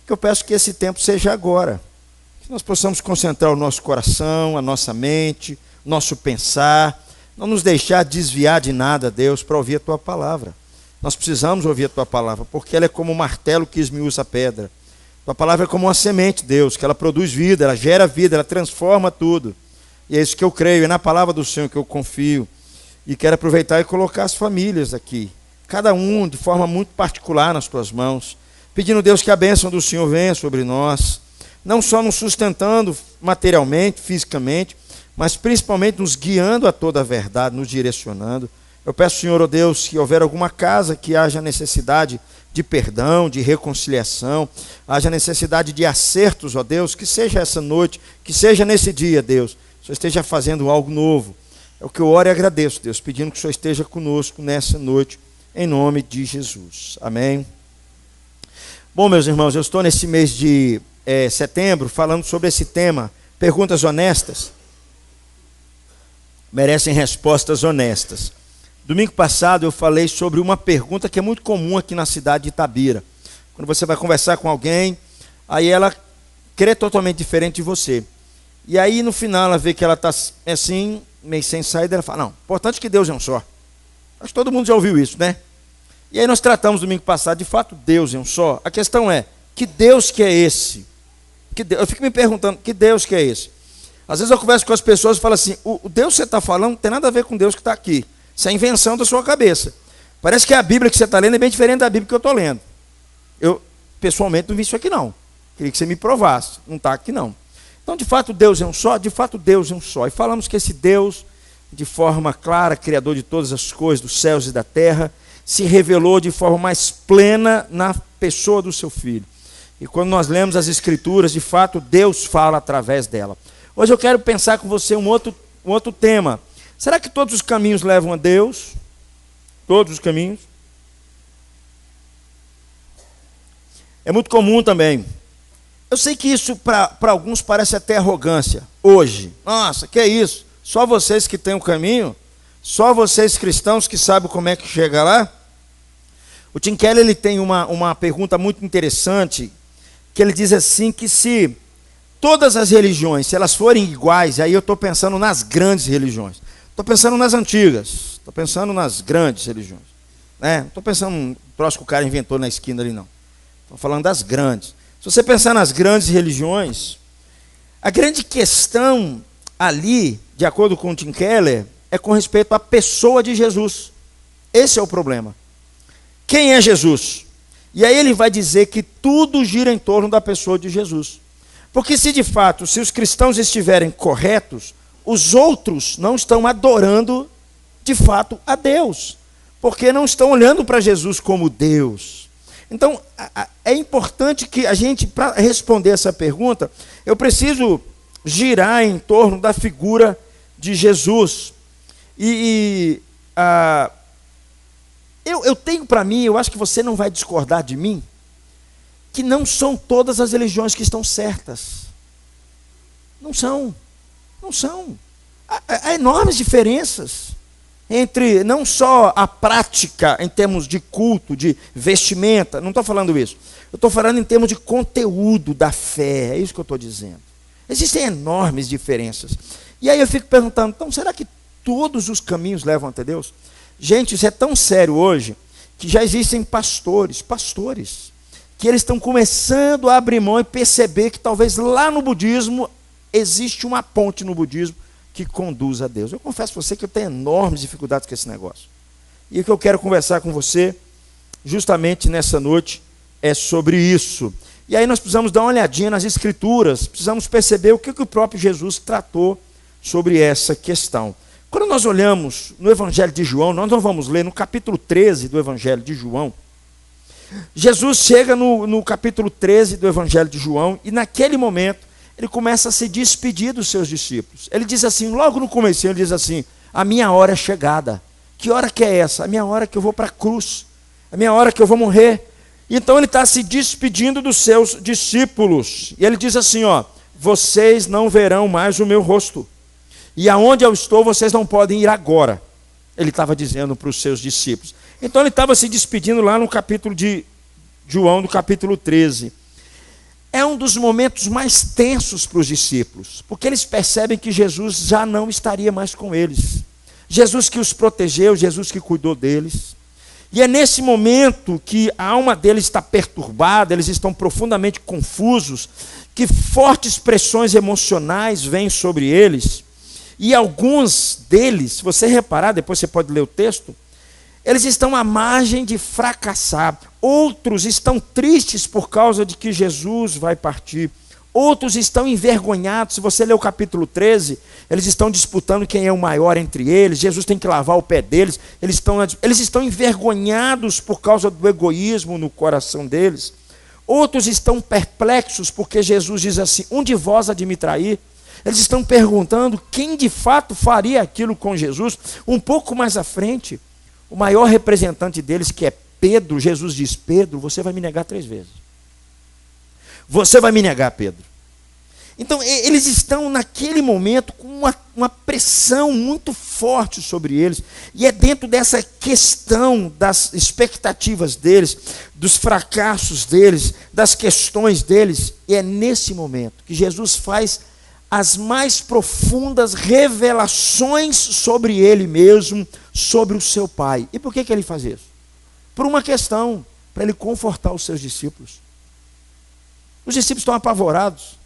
que eu peço que esse tempo seja agora. Que nós possamos concentrar o nosso coração, a nossa mente, nosso pensar, não nos deixar desviar de nada, Deus, para ouvir a Tua palavra. Nós precisamos ouvir a Tua palavra, porque ela é como um martelo que esmiuça a pedra. Tua palavra é como uma semente, Deus, que ela produz vida, ela gera vida, ela transforma tudo. E é isso que eu creio, é na palavra do Senhor que eu confio. E quero aproveitar e colocar as famílias aqui, cada um de forma muito particular nas Tuas mãos, pedindo, Deus, que a bênção do Senhor venha sobre nós, não só nos sustentando materialmente, fisicamente, mas principalmente nos guiando a toda a verdade, nos direcionando. Eu peço, Senhor, ó Deus, que houver alguma casa que haja necessidade de perdão, de reconciliação, haja necessidade de acertos, ó Deus, que seja essa noite, que seja nesse dia, Deus, o Senhor esteja fazendo algo novo. É o que eu oro e agradeço, Deus, pedindo que o Senhor esteja conosco nessa noite, em nome de Jesus. Amém. Bom, meus irmãos, eu estou nesse mês de setembro falando sobre esse tema, perguntas honestas merecem respostas honestas. Domingo passado eu falei sobre uma pergunta que é muito comum aqui na cidade de Itabira. Quando você vai conversar com alguém, aí ela crê totalmente diferente de você. E aí no final ela vê que ela está assim, meio sem saída, ela fala, não, importante que Deus é um só. Acho que todo mundo já ouviu isso, né? E aí nós tratamos domingo passado, de fato Deus é um só. A questão é, que Deus que é esse? Eu fico me perguntando, que Deus que é esse? Às vezes eu converso com as pessoas e falo assim, o Deus que você está falando não tem nada a ver com Deus que está aqui. Isso é invenção da sua cabeça. Parece que a Bíblia que você está lendo é bem diferente da Bíblia que eu estou lendo. Eu, pessoalmente, não vi isso aqui não. Queria que você me provasse. Não está aqui não. Então, de fato, Deus é um só? De fato, Deus é um só. E falamos que esse Deus, de forma clara, Criador de todas as coisas, dos céus e da terra, se revelou de forma mais plena na pessoa do seu Filho. E quando nós lemos as Escrituras, de fato, Deus fala através dela. Hoje eu quero pensar com você um outro tema. Será que todos os caminhos levam a Deus? Todos os caminhos? É muito comum também. Eu sei que isso para alguns parece até arrogância. Hoje. Nossa, que é isso? Só vocês que têm o caminho? Só vocês cristãos que sabem como é que chega lá? O Tim Keller ele tem uma pergunta muito interessante, que ele diz assim, que se todas as religiões, se elas forem iguais, aí eu estou pensando nas grandes religiões. Estou pensando nas antigas, estou pensando nas grandes religiões. Não estou pensando no troço que o cara inventou na esquina ali, não. Estou falando das grandes. Se você pensar nas grandes religiões, a grande questão ali, de acordo com o Tim Keller, é com respeito à pessoa de Jesus. Esse é o problema. Quem é Jesus? E aí ele vai dizer que tudo gira em torno da pessoa de Jesus. Porque se de fato, se os cristãos estiverem corretos, os outros não estão adorando de fato a Deus, porque não estão olhando para Jesus como Deus. Então, é importante que a gente, para responder essa pergunta, eu preciso girar em torno da figura de Jesus. Eu tenho para mim, eu acho que você não vai discordar de mim, que não são todas as religiões que estão certas. Não são. Há enormes diferenças entre não só a prática em termos de culto, de vestimenta, não estou falando isso. Eu estou falando em termos de conteúdo da fé, é isso que eu estou dizendo. Existem enormes diferenças. E aí eu fico perguntando, então será que todos os caminhos levam até Deus? Gente, isso é tão sério hoje, que já existem pastores, que eles estão começando a abrir mão e perceber que talvez lá no budismo existe uma ponte no budismo que conduz a Deus. Eu confesso para você que eu tenho enormes dificuldades com esse negócio. E o que eu quero conversar com você, justamente nessa noite, é sobre isso. E aí nós precisamos dar uma olhadinha nas Escrituras, precisamos perceber o que o próprio Jesus tratou sobre essa questão. Quando nós olhamos no Evangelho de João, nós não vamos ler no capítulo 13 do Evangelho de João. Jesus chega no capítulo 13 do Evangelho de João e naquele momento ele começa a se despedir dos seus discípulos. Ele diz assim, logo no começo, ele diz assim, a minha hora é chegada. Que hora que é essa? A minha hora que eu vou para a cruz. A minha hora que eu vou morrer. Então ele está se despedindo dos seus discípulos. E ele diz assim, vocês não verão mais o meu rosto. E aonde eu estou, vocês não podem ir agora. Ele estava dizendo para os seus discípulos. Então ele estava se despedindo lá no capítulo de João, no capítulo 13. É um dos momentos mais tensos para os discípulos, porque eles percebem que Jesus já não estaria mais com eles. Jesus que os protegeu, Jesus que cuidou deles. E é nesse momento que a alma deles está perturbada, eles estão profundamente confusos, que fortes pressões emocionais vêm sobre eles. E alguns deles, se você reparar, depois você pode ler o texto, eles estão à margem de fracassar. Outros estão tristes por causa de que Jesus vai partir. Outros estão envergonhados. Se você ler o capítulo 13, eles estão disputando quem é o maior entre eles. Jesus tem que lavar o pé deles. Eles estão envergonhados por causa do egoísmo no coração deles. Outros estão perplexos porque Jesus diz assim: um de vós há de me trair. Eles estão perguntando quem de fato faria aquilo com Jesus. Um pouco mais à frente, o maior representante deles, que é Pedro, Jesus diz: Pedro, você vai me negar 3 vezes. Você vai me negar, Pedro. Então, eles estão naquele momento com uma pressão muito forte sobre eles. E é dentro dessa questão das expectativas deles, dos fracassos deles, das questões deles. E é nesse momento que Jesus faz as mais profundas revelações sobre ele mesmo, sobre o seu Pai. E por que ele faz isso? Por uma questão, para ele confortar os seus discípulos. Os discípulos estão apavorados,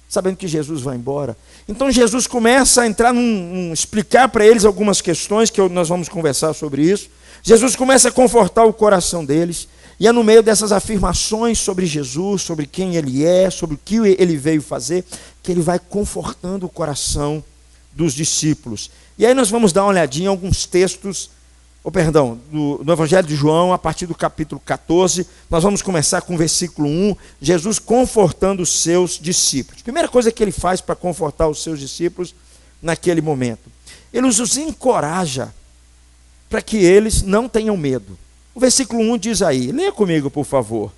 sabendo que Jesus vai embora. Então Jesus começa a entrar explicar para eles algumas questões, que nós vamos conversar sobre isso. Jesus começa a confortar o coração deles, e é no meio dessas afirmações sobre Jesus, sobre quem ele é, sobre o que ele veio fazer, que ele vai confortando o coração dos discípulos. E aí nós vamos dar uma olhadinha em alguns textos, no Evangelho de João, a partir do capítulo 14, nós vamos começar com o versículo 1, Jesus confortando os seus discípulos. Primeira coisa que ele faz para confortar os seus discípulos naquele momento, ele os encoraja para que eles não tenham medo. O versículo 1 diz aí, leia comigo por favor: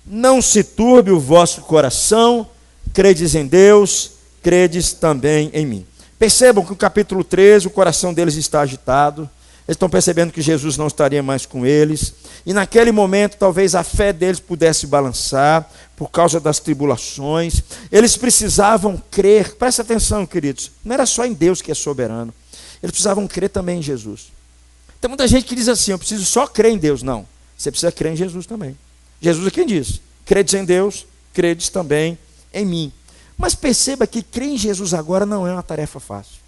não se turbe o vosso coração, credes em Deus, credes também em mim. Percebam que no capítulo 13 o coração deles está agitado. Eles estão percebendo que Jesus não estaria mais com eles. E naquele momento talvez a fé deles pudesse balançar por causa das tribulações. Eles precisavam crer. Presta atenção, queridos. Não era só em Deus que é soberano. Eles precisavam crer também em Jesus. Tem muita gente que diz assim: eu preciso só crer em Deus. Não. Você precisa crer em Jesus também. Jesus é quem diz: credes em Deus, credes também em mim. Mas perceba que crer em Jesus agora não é uma tarefa fácil.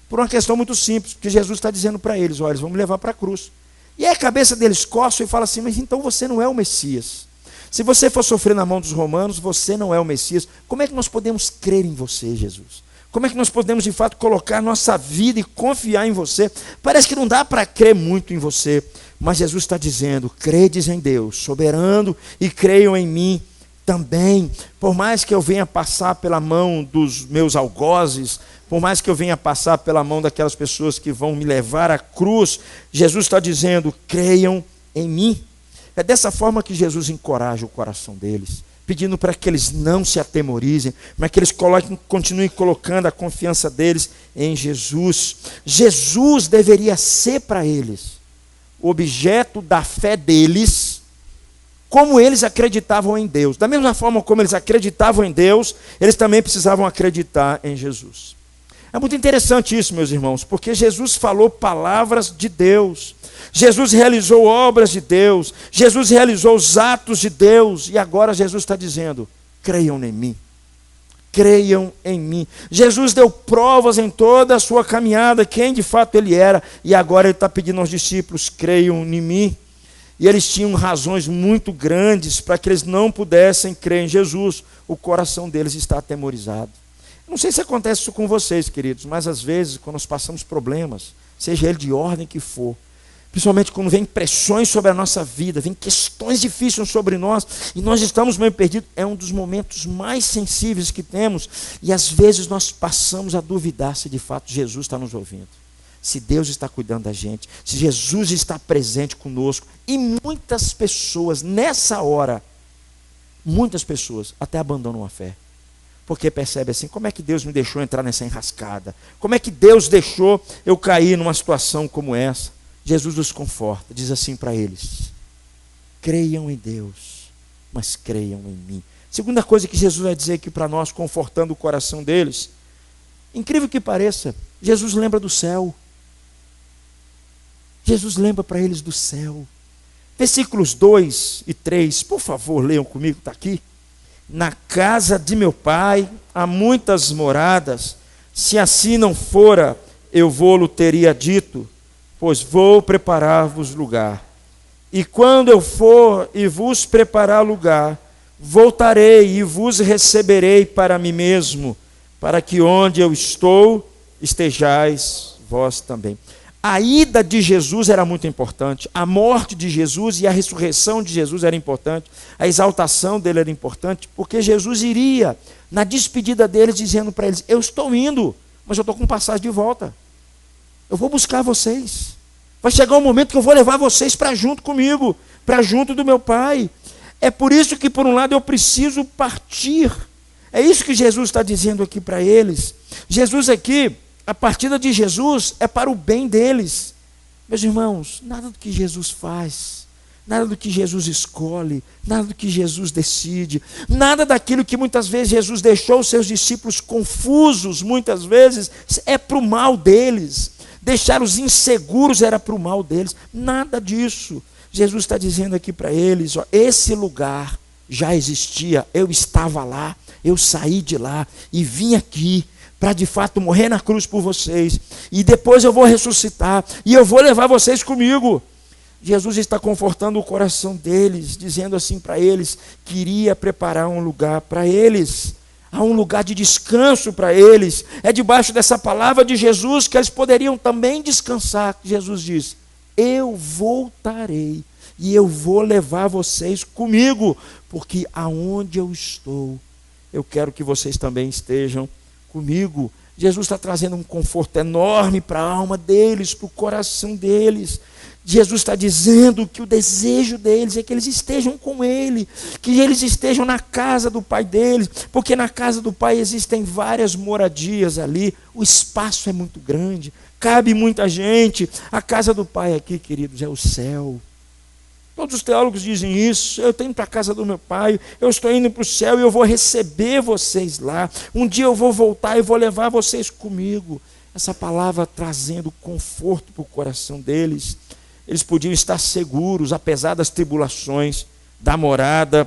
Por uma questão muito simples, porque Jesus está dizendo para eles: olha, eles vão me levar para a cruz. E aí a cabeça deles coça e fala assim: mas então você não é o Messias. Se você for sofrer na mão dos romanos, você não é o Messias. Como é que nós podemos crer em você, Jesus? Como é que nós podemos de fato colocar nossa vida e confiar em você? Parece que não dá para crer muito em você. Mas Jesus está dizendo: credes em Deus, soberano, e creiam em mim também. Por mais que eu venha passar pela mão dos meus algozes, por mais que eu venha passar pela mão daquelas pessoas que vão me levar à cruz, Jesus está dizendo: creiam em mim. É dessa forma que Jesus encoraja o coração deles, pedindo para que eles não se atemorizem, mas que eles continuem colocando a confiança deles em Jesus. Jesus deveria ser para eles o objeto da fé deles, como eles acreditavam em Deus. Da mesma forma como eles acreditavam em Deus, eles também precisavam acreditar em Jesus. É muito interessante isso, meus irmãos, porque Jesus falou palavras de Deus, Jesus realizou obras de Deus, Jesus realizou os atos de Deus, e agora Jesus está dizendo: creiam em mim, creiam em mim. Jesus deu provas em toda a sua caminhada, quem de fato ele era, e agora ele está pedindo aos discípulos: creiam em mim. E eles tinham razões muito grandes para que eles não pudessem crer em Jesus. O coração deles está atemorizado. Não sei se acontece isso com vocês, queridos, mas às vezes, quando nós passamos problemas, seja ele de ordem que for, principalmente quando vem pressões sobre a nossa vida, vem questões difíceis sobre nós, e nós estamos meio perdidos, é um dos momentos mais sensíveis que temos, e às vezes nós passamos a duvidar se de fato Jesus está nos ouvindo, se Deus está cuidando da gente, se Jesus está presente conosco. E muitas pessoas, nessa hora, muitas pessoas até abandonam a fé, porque percebe assim: como é que Deus me deixou entrar nessa enrascada? Como é que Deus deixou eu cair numa situação como essa? Jesus os conforta, diz assim para eles: creiam em Deus, mas creiam em mim. Segunda coisa que Jesus vai dizer aqui para nós, confortando o coração deles. Incrível que pareça, Jesus lembra do céu. Jesus lembra para eles do céu. Versículos 2 e 3, por favor, leiam comigo, está aqui. Na casa de meu pai há muitas moradas, se assim não fora, eu vou-lo teria dito, pois vou preparar-vos lugar. E quando eu for e vos preparar lugar, voltarei e vos receberei para mim mesmo, para que onde eu estou, estejais vós também. A ida de Jesus era muito importante, a morte de Jesus e a ressurreição de Jesus era importante, a exaltação dele era importante, porque Jesus iria na despedida deles dizendo para eles, eu estou indo, mas eu estou com passagem de volta, eu vou buscar vocês, vai chegar um momento que eu vou levar vocês para junto comigo, para junto do meu Pai. É por isso que por um lado eu preciso partir, é isso que Jesus está dizendo aqui para eles. Jesus aqui, a partida de Jesus é para o bem deles. Meus irmãos, nada do que Jesus faz, nada do que Jesus escolhe, nada do que Jesus decide, nada daquilo que muitas vezes Jesus deixou os seus discípulos confusos, muitas vezes, é para o mal deles. Deixar os inseguros era para o mal deles. Nada disso. Jesus está dizendo aqui para eles, ó, esse lugar já existia, eu estava lá, eu saí de lá e vim aqui para de fato morrer na cruz por vocês, e depois eu vou ressuscitar, e eu vou levar vocês comigo. Jesus está confortando o coração deles, dizendo assim para eles, que iria preparar um lugar para eles, há um lugar de descanso para eles, é debaixo dessa palavra de Jesus que eles poderiam também descansar. Jesus diz, eu voltarei, e eu vou levar vocês comigo, porque aonde eu estou, eu quero que vocês também estejam comigo. Jesus está trazendo um conforto enorme para a alma deles, para o coração deles. Jesus está dizendo que o desejo deles é que eles estejam com Ele, que eles estejam na casa do Pai deles, porque na casa do Pai existem várias moradias ali, o espaço é muito grande, cabe muita gente. A casa do Pai aqui, queridos, é o céu. Todos os teólogos dizem isso, eu estou indo para a casa do meu Pai, eu estou indo para o céu e eu vou receber vocês lá. Um dia eu vou voltar e vou levar vocês comigo. Essa palavra trazendo conforto para o coração deles. Eles podiam estar seguros, apesar das tribulações, da morada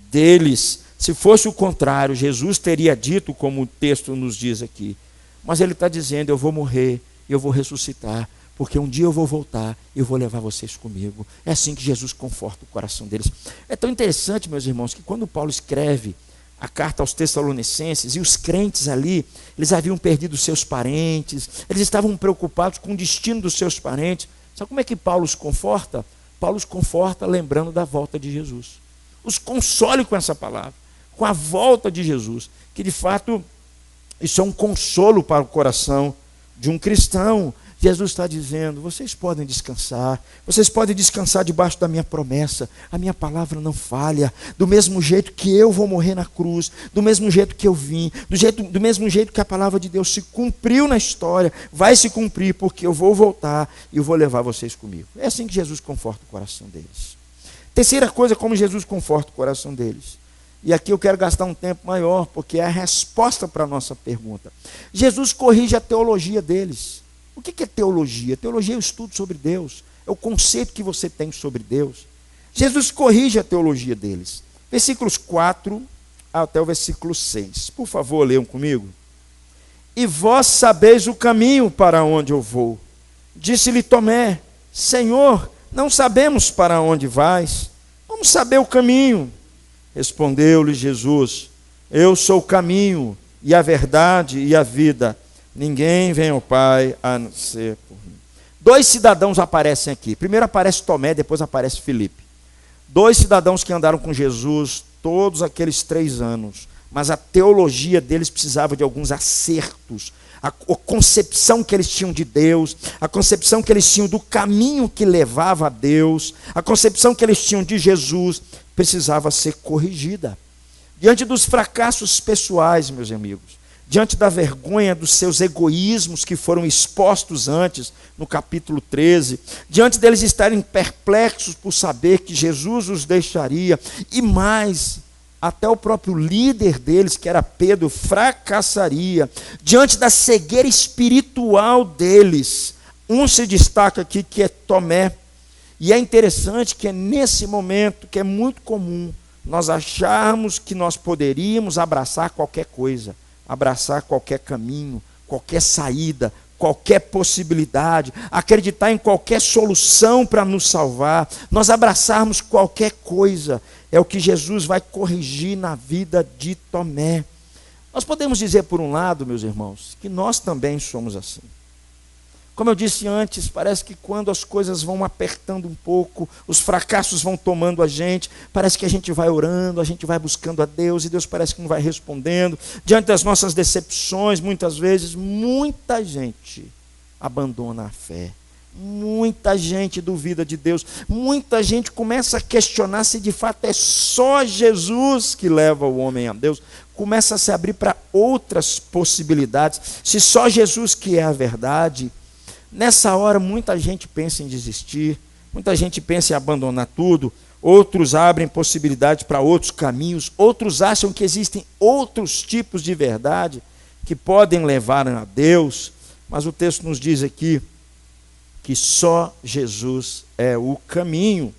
deles. Se fosse o contrário, Jesus teria dito, como o texto nos diz aqui. Mas ele está dizendo, eu vou morrer, eu vou ressuscitar, porque um dia eu vou voltar e eu vou levar vocês comigo. É assim que Jesus conforta o coração deles. É tão interessante, meus irmãos, que quando Paulo escreve a carta aos Tessalonicenses, e os crentes ali, eles haviam perdido seus parentes, eles estavam preocupados com o destino dos seus parentes. Sabe como é que Paulo os conforta? Paulo os conforta lembrando da volta de Jesus. Os console com essa palavra, com a volta de Jesus, que de fato isso é um consolo para o coração de um cristão. Jesus está dizendo, vocês podem descansar debaixo da minha promessa, a minha palavra não falha, do mesmo jeito que eu vou morrer na cruz, do mesmo jeito que eu vim, do mesmo jeito que a palavra de Deus se cumpriu na história, vai se cumprir, porque eu vou voltar e eu vou levar vocês comigo. É assim que Jesus conforta o coração deles. Terceira coisa, como Jesus conforta o coração deles, e aqui eu quero gastar um tempo maior, porque é a resposta para a nossa pergunta. Jesus corrige a teologia deles. O que é teologia? Teologia é o estudo sobre Deus, é o conceito que você tem sobre Deus. Jesus corrige a teologia deles. Versículos 4 até o versículo 6. Por favor, leiam comigo. E vós sabeis o caminho para onde eu vou. Disse-lhe Tomé, Senhor, não sabemos para onde vais. Vamos saber o caminho. Respondeu-lhe Jesus, eu sou o caminho e a verdade e a vida. Ninguém vem ao Pai a não ser por mim. Dois cidadãos aparecem aqui. Primeiro aparece Tomé, depois aparece Filipe. Dois cidadãos que andaram com Jesus todos aqueles 3 anos. Mas a teologia deles precisava de alguns acertos. A concepção que eles tinham de Deus, a concepção que eles tinham do caminho que levava a Deus, a concepção que eles tinham de Jesus, precisava ser corrigida. Diante dos fracassos pessoais, meus amigos, diante da vergonha dos seus egoísmos que foram expostos antes, no capítulo 13, diante deles estarem perplexos por saber que Jesus os deixaria, e mais, até o próprio líder deles, que era Pedro, fracassaria diante da cegueira espiritual deles. Um se destaca aqui, que é Tomé. E é interessante que é nesse momento que é muito comum nós acharmos que nós poderíamos abraçar qualquer coisa, abraçar qualquer caminho, qualquer saída, qualquer possibilidade, acreditar em qualquer solução para nos salvar, nós abraçarmos qualquer coisa. É o que Jesus vai corrigir na vida de Tomé. Nós podemos dizer, por um lado, meus irmãos, que nós também somos assim. Como eu disse antes, parece que quando as coisas vão apertando um pouco, os fracassos vão tomando a gente, parece que a gente vai orando, a gente vai buscando a Deus, e Deus parece que não vai respondendo. Diante das nossas decepções, muitas vezes, muita gente abandona a fé. Muita gente duvida de Deus. Muita gente começa a questionar se de fato é só Jesus que leva o homem a Deus. Começa a se abrir para outras possibilidades. Se só Jesus que é a verdade. Nessa hora, muita gente pensa em desistir, muita gente pensa em abandonar tudo, outros abrem possibilidades para outros caminhos, outros acham que existem outros tipos de verdade que podem levar a Deus, mas o texto nos diz aqui que só Jesus é o caminho.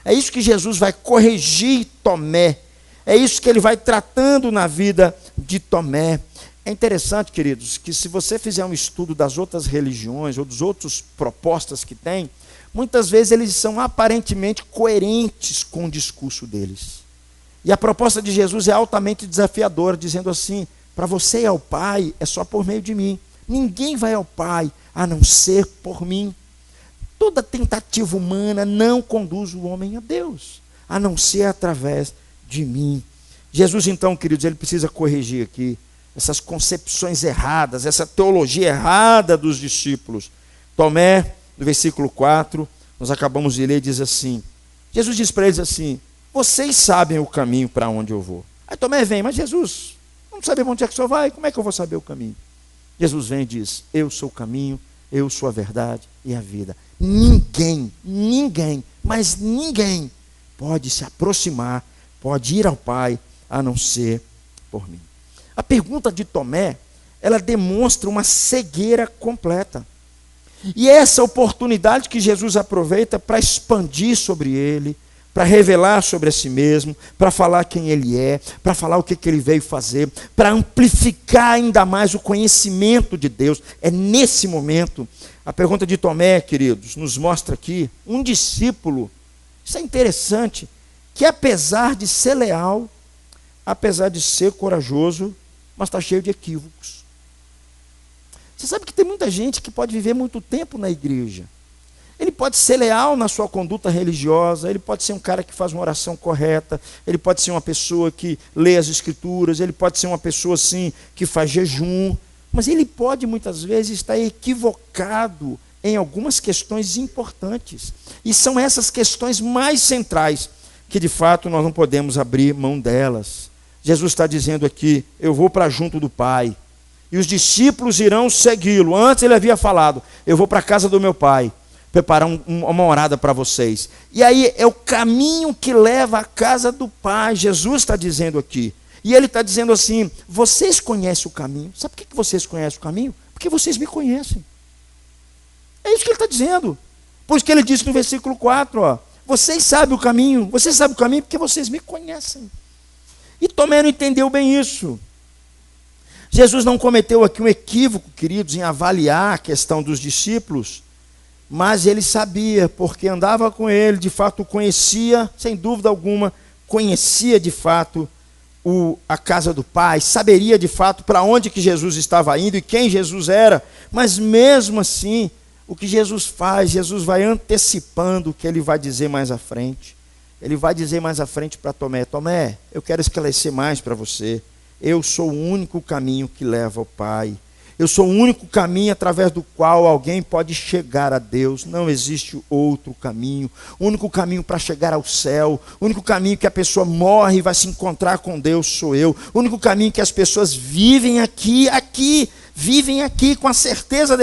É isso que Jesus vai corrigir Tomé, é isso que ele vai tratando na vida de Tomé. É interessante, queridos, que se você fizer um estudo das outras religiões ou das outras propostas que tem, muitas vezes eles são aparentemente coerentes com o discurso deles. E a proposta de Jesus é altamente desafiadora, dizendo assim: para você ir ao Pai é só por meio de mim. Ninguém vai ao Pai a não ser por mim. Toda tentativa humana não conduz o homem a Deus, a não ser através de mim. Jesus, então, queridos, ele precisa corrigir aqui essas concepções erradas, essa teologia errada dos discípulos. Tomé, no versículo 4, nós acabamos de ler, diz assim, Jesus diz para eles assim: vocês sabem o caminho para onde eu vou. Aí Tomé vem: mas Jesus, não sabemos onde é que o senhor vai, como é que eu vou saber o caminho? Jesus vem e diz: eu sou o caminho, eu sou a verdade e a vida. Ninguém, mas ninguém pode se aproximar, pode ir ao Pai, a não ser por mim. A pergunta de Tomé, ela demonstra uma cegueira completa. E essa oportunidade que Jesus aproveita para expandir sobre ele, para revelar sobre a si mesmo, para falar quem ele é, para falar o que ele veio fazer, para amplificar ainda mais o conhecimento de Deus. É nesse momento, a pergunta de Tomé, queridos, nos mostra aqui um discípulo, isso é interessante, que apesar de ser leal, apesar de ser corajoso, mas está cheio de equívocos. Você sabe que tem muita gente que pode viver muito tempo na igreja. Ele pode ser leal na sua conduta religiosa, ele pode ser um cara que faz uma oração correta, ele pode ser uma pessoa que lê as escrituras, ele pode ser uma pessoa assim que faz jejum, mas ele pode muitas vezes estar equivocado em algumas questões importantes. E são essas questões mais centrais que de fato nós não podemos abrir mão delas. Jesus está dizendo aqui: eu vou para junto do Pai, e os discípulos irão segui-lo. Antes ele havia falado: eu vou para a casa do meu Pai, preparar uma morada para vocês. E aí é o caminho que leva à casa do Pai, Jesus está dizendo aqui. E ele está dizendo assim: vocês conhecem o caminho. Sabe por que vocês conhecem o caminho? Porque vocês me conhecem. É isso que ele está dizendo. Por isso que ele disse no versículo 4, ó, vocês sabem o caminho porque vocês me conhecem. E Tomé não entendeu bem isso. Jesus não cometeu aqui um equívoco, queridos, em avaliar a questão dos discípulos, mas ele sabia, porque andava com ele, de fato o conhecia, sem dúvida alguma, conhecia de fato a casa do Pai, saberia de fato para onde que Jesus estava indo e quem Jesus era, mas mesmo assim, o que Jesus faz, Jesus vai antecipando o que ele vai dizer mais à frente. Ele vai dizer mais à frente para Tomé: Tomé, eu quero esclarecer mais para você. Eu sou o único caminho que leva ao Pai. Eu sou o único caminho através do qual alguém pode chegar a Deus. Não existe outro caminho. O único caminho para chegar ao céu, o único caminho que a pessoa morre e vai se encontrar com Deus sou eu. O único caminho que as pessoas vivem aqui com a certeza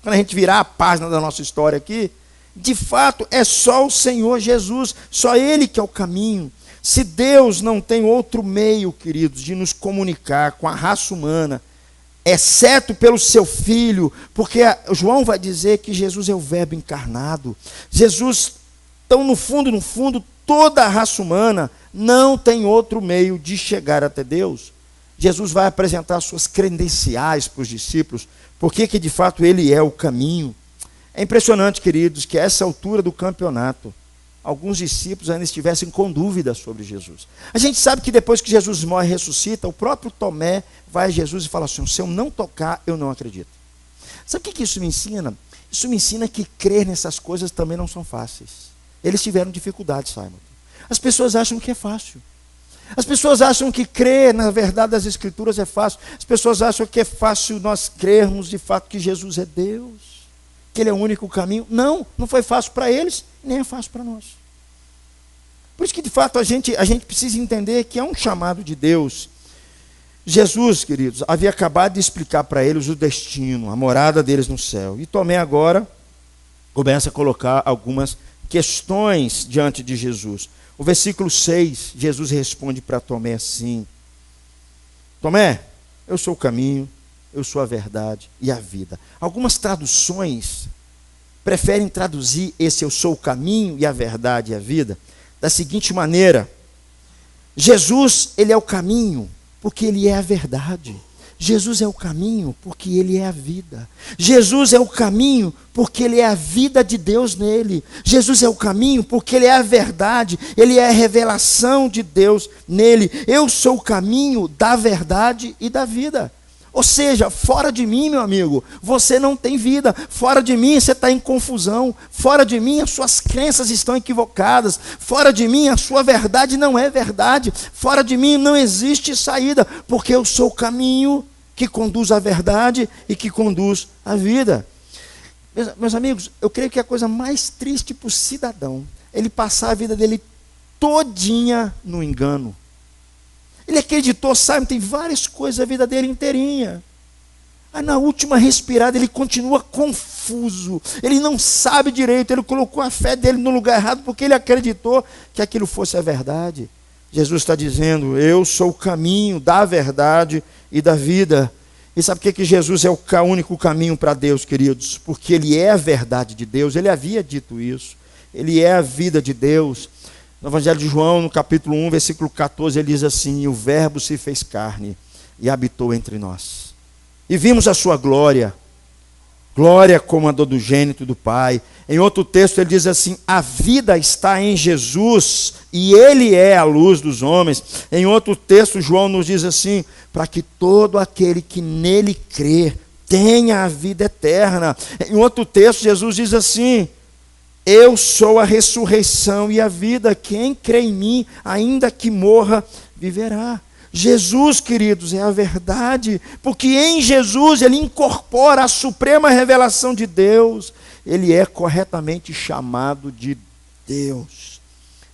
quando a gente virar a página da nossa história aqui, de fato é só o Senhor Jesus, só Ele que é o caminho. Se Deus não tem outro meio, queridos, de nos comunicar com a raça humana, exceto pelo seu Filho, porque João vai dizer que Jesus é o Verbo encarnado. Jesus, então no fundo, toda a raça humana não tem outro meio de chegar até Deus. Jesus vai apresentar suas credenciais para os discípulos, porque que de fato ele é o caminho. É impressionante, queridos, que a essa altura do campeonato, alguns discípulos ainda estivessem com dúvidas sobre Jesus. A gente sabe que depois que Jesus morre e ressuscita, o próprio Tomé vai a Jesus e fala assim: se eu não tocar, eu não acredito. Sabe o que isso me ensina? Isso me ensina que crer nessas coisas também não são fáceis. Eles tiveram dificuldade, Simon. As pessoas acham que é fácil. As pessoas acham que crer na verdade das Escrituras é fácil. As pessoas acham que é fácil nós crermos de fato que Jesus é Deus, que Ele é o único caminho. Não, não foi fácil para eles, nem é fácil para nós. Por isso que de fato a gente precisa entender que é um chamado de Deus. Jesus, queridos, havia acabado de explicar para eles o destino, a morada deles no céu. E Tomé agora começa a colocar algumas questões diante de Jesus. O versículo 6, Jesus responde para Tomé assim: Tomé, eu sou o caminho, eu sou a verdade e a vida. Algumas traduções preferem traduzir esse eu sou o caminho e a verdade e a vida da seguinte maneira: Jesus, ele é o caminho porque ele é a verdade. Jesus é o caminho porque ele é a vida. Jesus é o caminho porque ele é a vida de Deus nele. Jesus é o caminho porque ele é a verdade, ele é a revelação de Deus nele. Eu sou o caminho da verdade e da vida. Ou seja, fora de mim, meu amigo, você não tem vida. Fora de mim, você está em confusão. Fora de mim, as suas crenças estão equivocadas. Fora de mim, a sua verdade não é verdade. Fora de mim não existe saída, porque eu sou o caminho que conduz à verdade e que conduz à vida. Meus amigos, eu creio que a coisa mais triste para o cidadão é ele passar a vida dele todinha no engano. Ele acreditou, sabe, tem várias coisas a vida dele inteirinha. Aí na última respirada ele continua confuso. Ele não sabe direito, ele colocou a fé dele no lugar errado porque ele acreditou que aquilo fosse a verdade. Jesus está dizendo: eu sou o caminho da verdade e da vida. E sabe por que Jesus é o único caminho para Deus, queridos? Porque ele é a verdade de Deus, ele havia dito isso. Ele é a vida de Deus. No Evangelho de João, no capítulo 1, versículo 14, ele diz assim: e o Verbo se fez carne e habitou entre nós. E vimos a sua glória, glória como a do unigênito do Pai. Em outro texto ele diz assim: a vida está em Jesus e ele é a luz dos homens. Em outro texto João nos diz assim: para que todo aquele que nele crê tenha a vida eterna. Em outro texto Jesus diz assim: eu sou a ressurreição e a vida. Quem crê em mim, ainda que morra, viverá. Jesus, queridos, é a verdade, porque em Jesus ele incorpora a suprema revelação de Deus. Ele é corretamente chamado de Deus.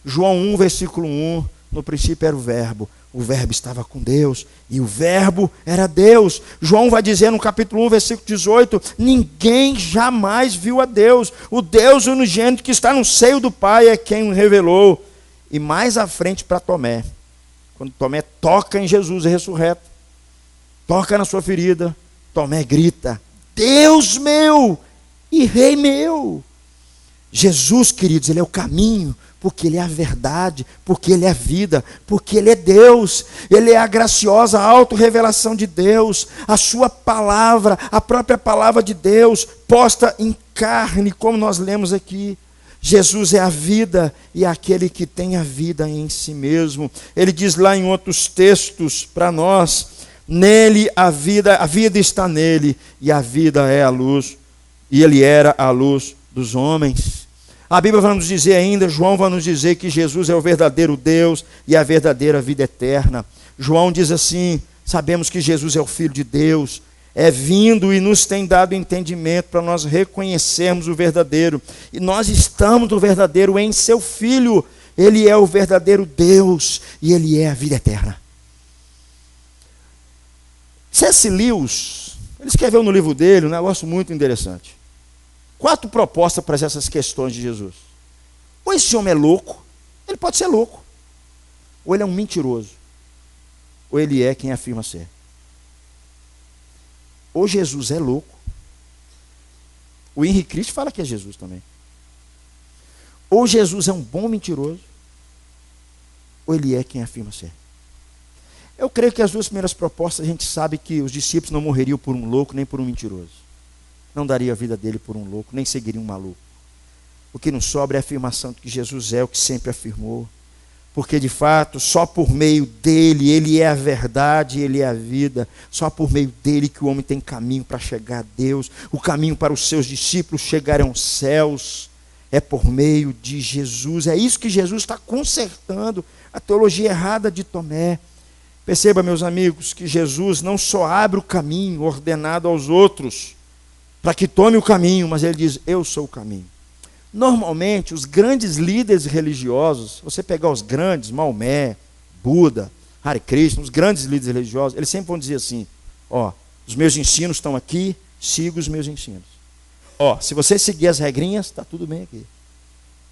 João 1, versículo 1, no princípio era o Verbo estava com Deus, e o Verbo era Deus. João vai dizer no capítulo 1, versículo 18, ninguém jamais viu a Deus. O Deus unigênito que está no seio do Pai é quem o revelou. E mais à frente para Tomé, quando Tomé toca em Jesus ressurreto, toca na sua ferida, Tomé grita: Deus meu e Rei meu. Jesus, queridos, ele é o caminho, porque ele é a verdade, porque ele é a vida, porque ele é Deus. Ele é a graciosa auto-revelação de Deus, a sua palavra, a própria palavra de Deus, posta em carne, como nós lemos aqui. Jesus é a vida e é aquele que tem a vida em si mesmo. Ele diz lá em outros textos para nós: nele a vida está nele, e a vida é a luz, e ele era a luz dos homens. A Bíblia vai nos dizer ainda, João vai nos dizer que Jesus é o verdadeiro Deus e a verdadeira vida eterna. João diz assim: sabemos que Jesus é o Filho de Deus, é vindo e nos tem dado entendimento para nós reconhecermos o verdadeiro. E nós estamos no verdadeiro em seu Filho. Ele é o verdadeiro Deus e ele é a vida eterna. C.S. Lewis, ele escreveu no livro dele um negócio muito interessante. 4 propostas para essas questões de Jesus. Ou esse homem é louco, ele pode ser louco. Ou ele é um mentiroso, ou ele é quem afirma ser. Ou Jesus é louco. O Henrique Cristo fala que é Jesus também. Ou Jesus é um bom mentiroso, ou ele é quem afirma ser. Eu creio que as duas primeiras propostas a gente sabe que os discípulos não morreriam por um louco nem por um mentiroso. Não daria a vida dele por um louco, nem seguiriam um maluco. O que nos sobra é a afirmação de que Jesus é o que sempre afirmou. Porque de fato, só por meio dele, ele é a verdade, ele é a vida. Só por meio dele que o homem tem caminho para chegar a Deus. O caminho para os seus discípulos chegarem aos céus é por meio de Jesus. É isso que Jesus está consertando, a teologia errada de Tomé. Perceba, meus amigos, que Jesus não só abre o caminho ordenado aos outros para que tome o caminho, mas ele diz, eu sou o caminho. Normalmente, os grandes líderes religiosos, você pegar os grandes, Maomé, Buda, Hare Krishna, os grandes líderes religiosos, eles sempre vão dizer assim, os meus ensinos estão aqui, siga os meus ensinos. Se você seguir as regrinhas, está tudo bem aqui.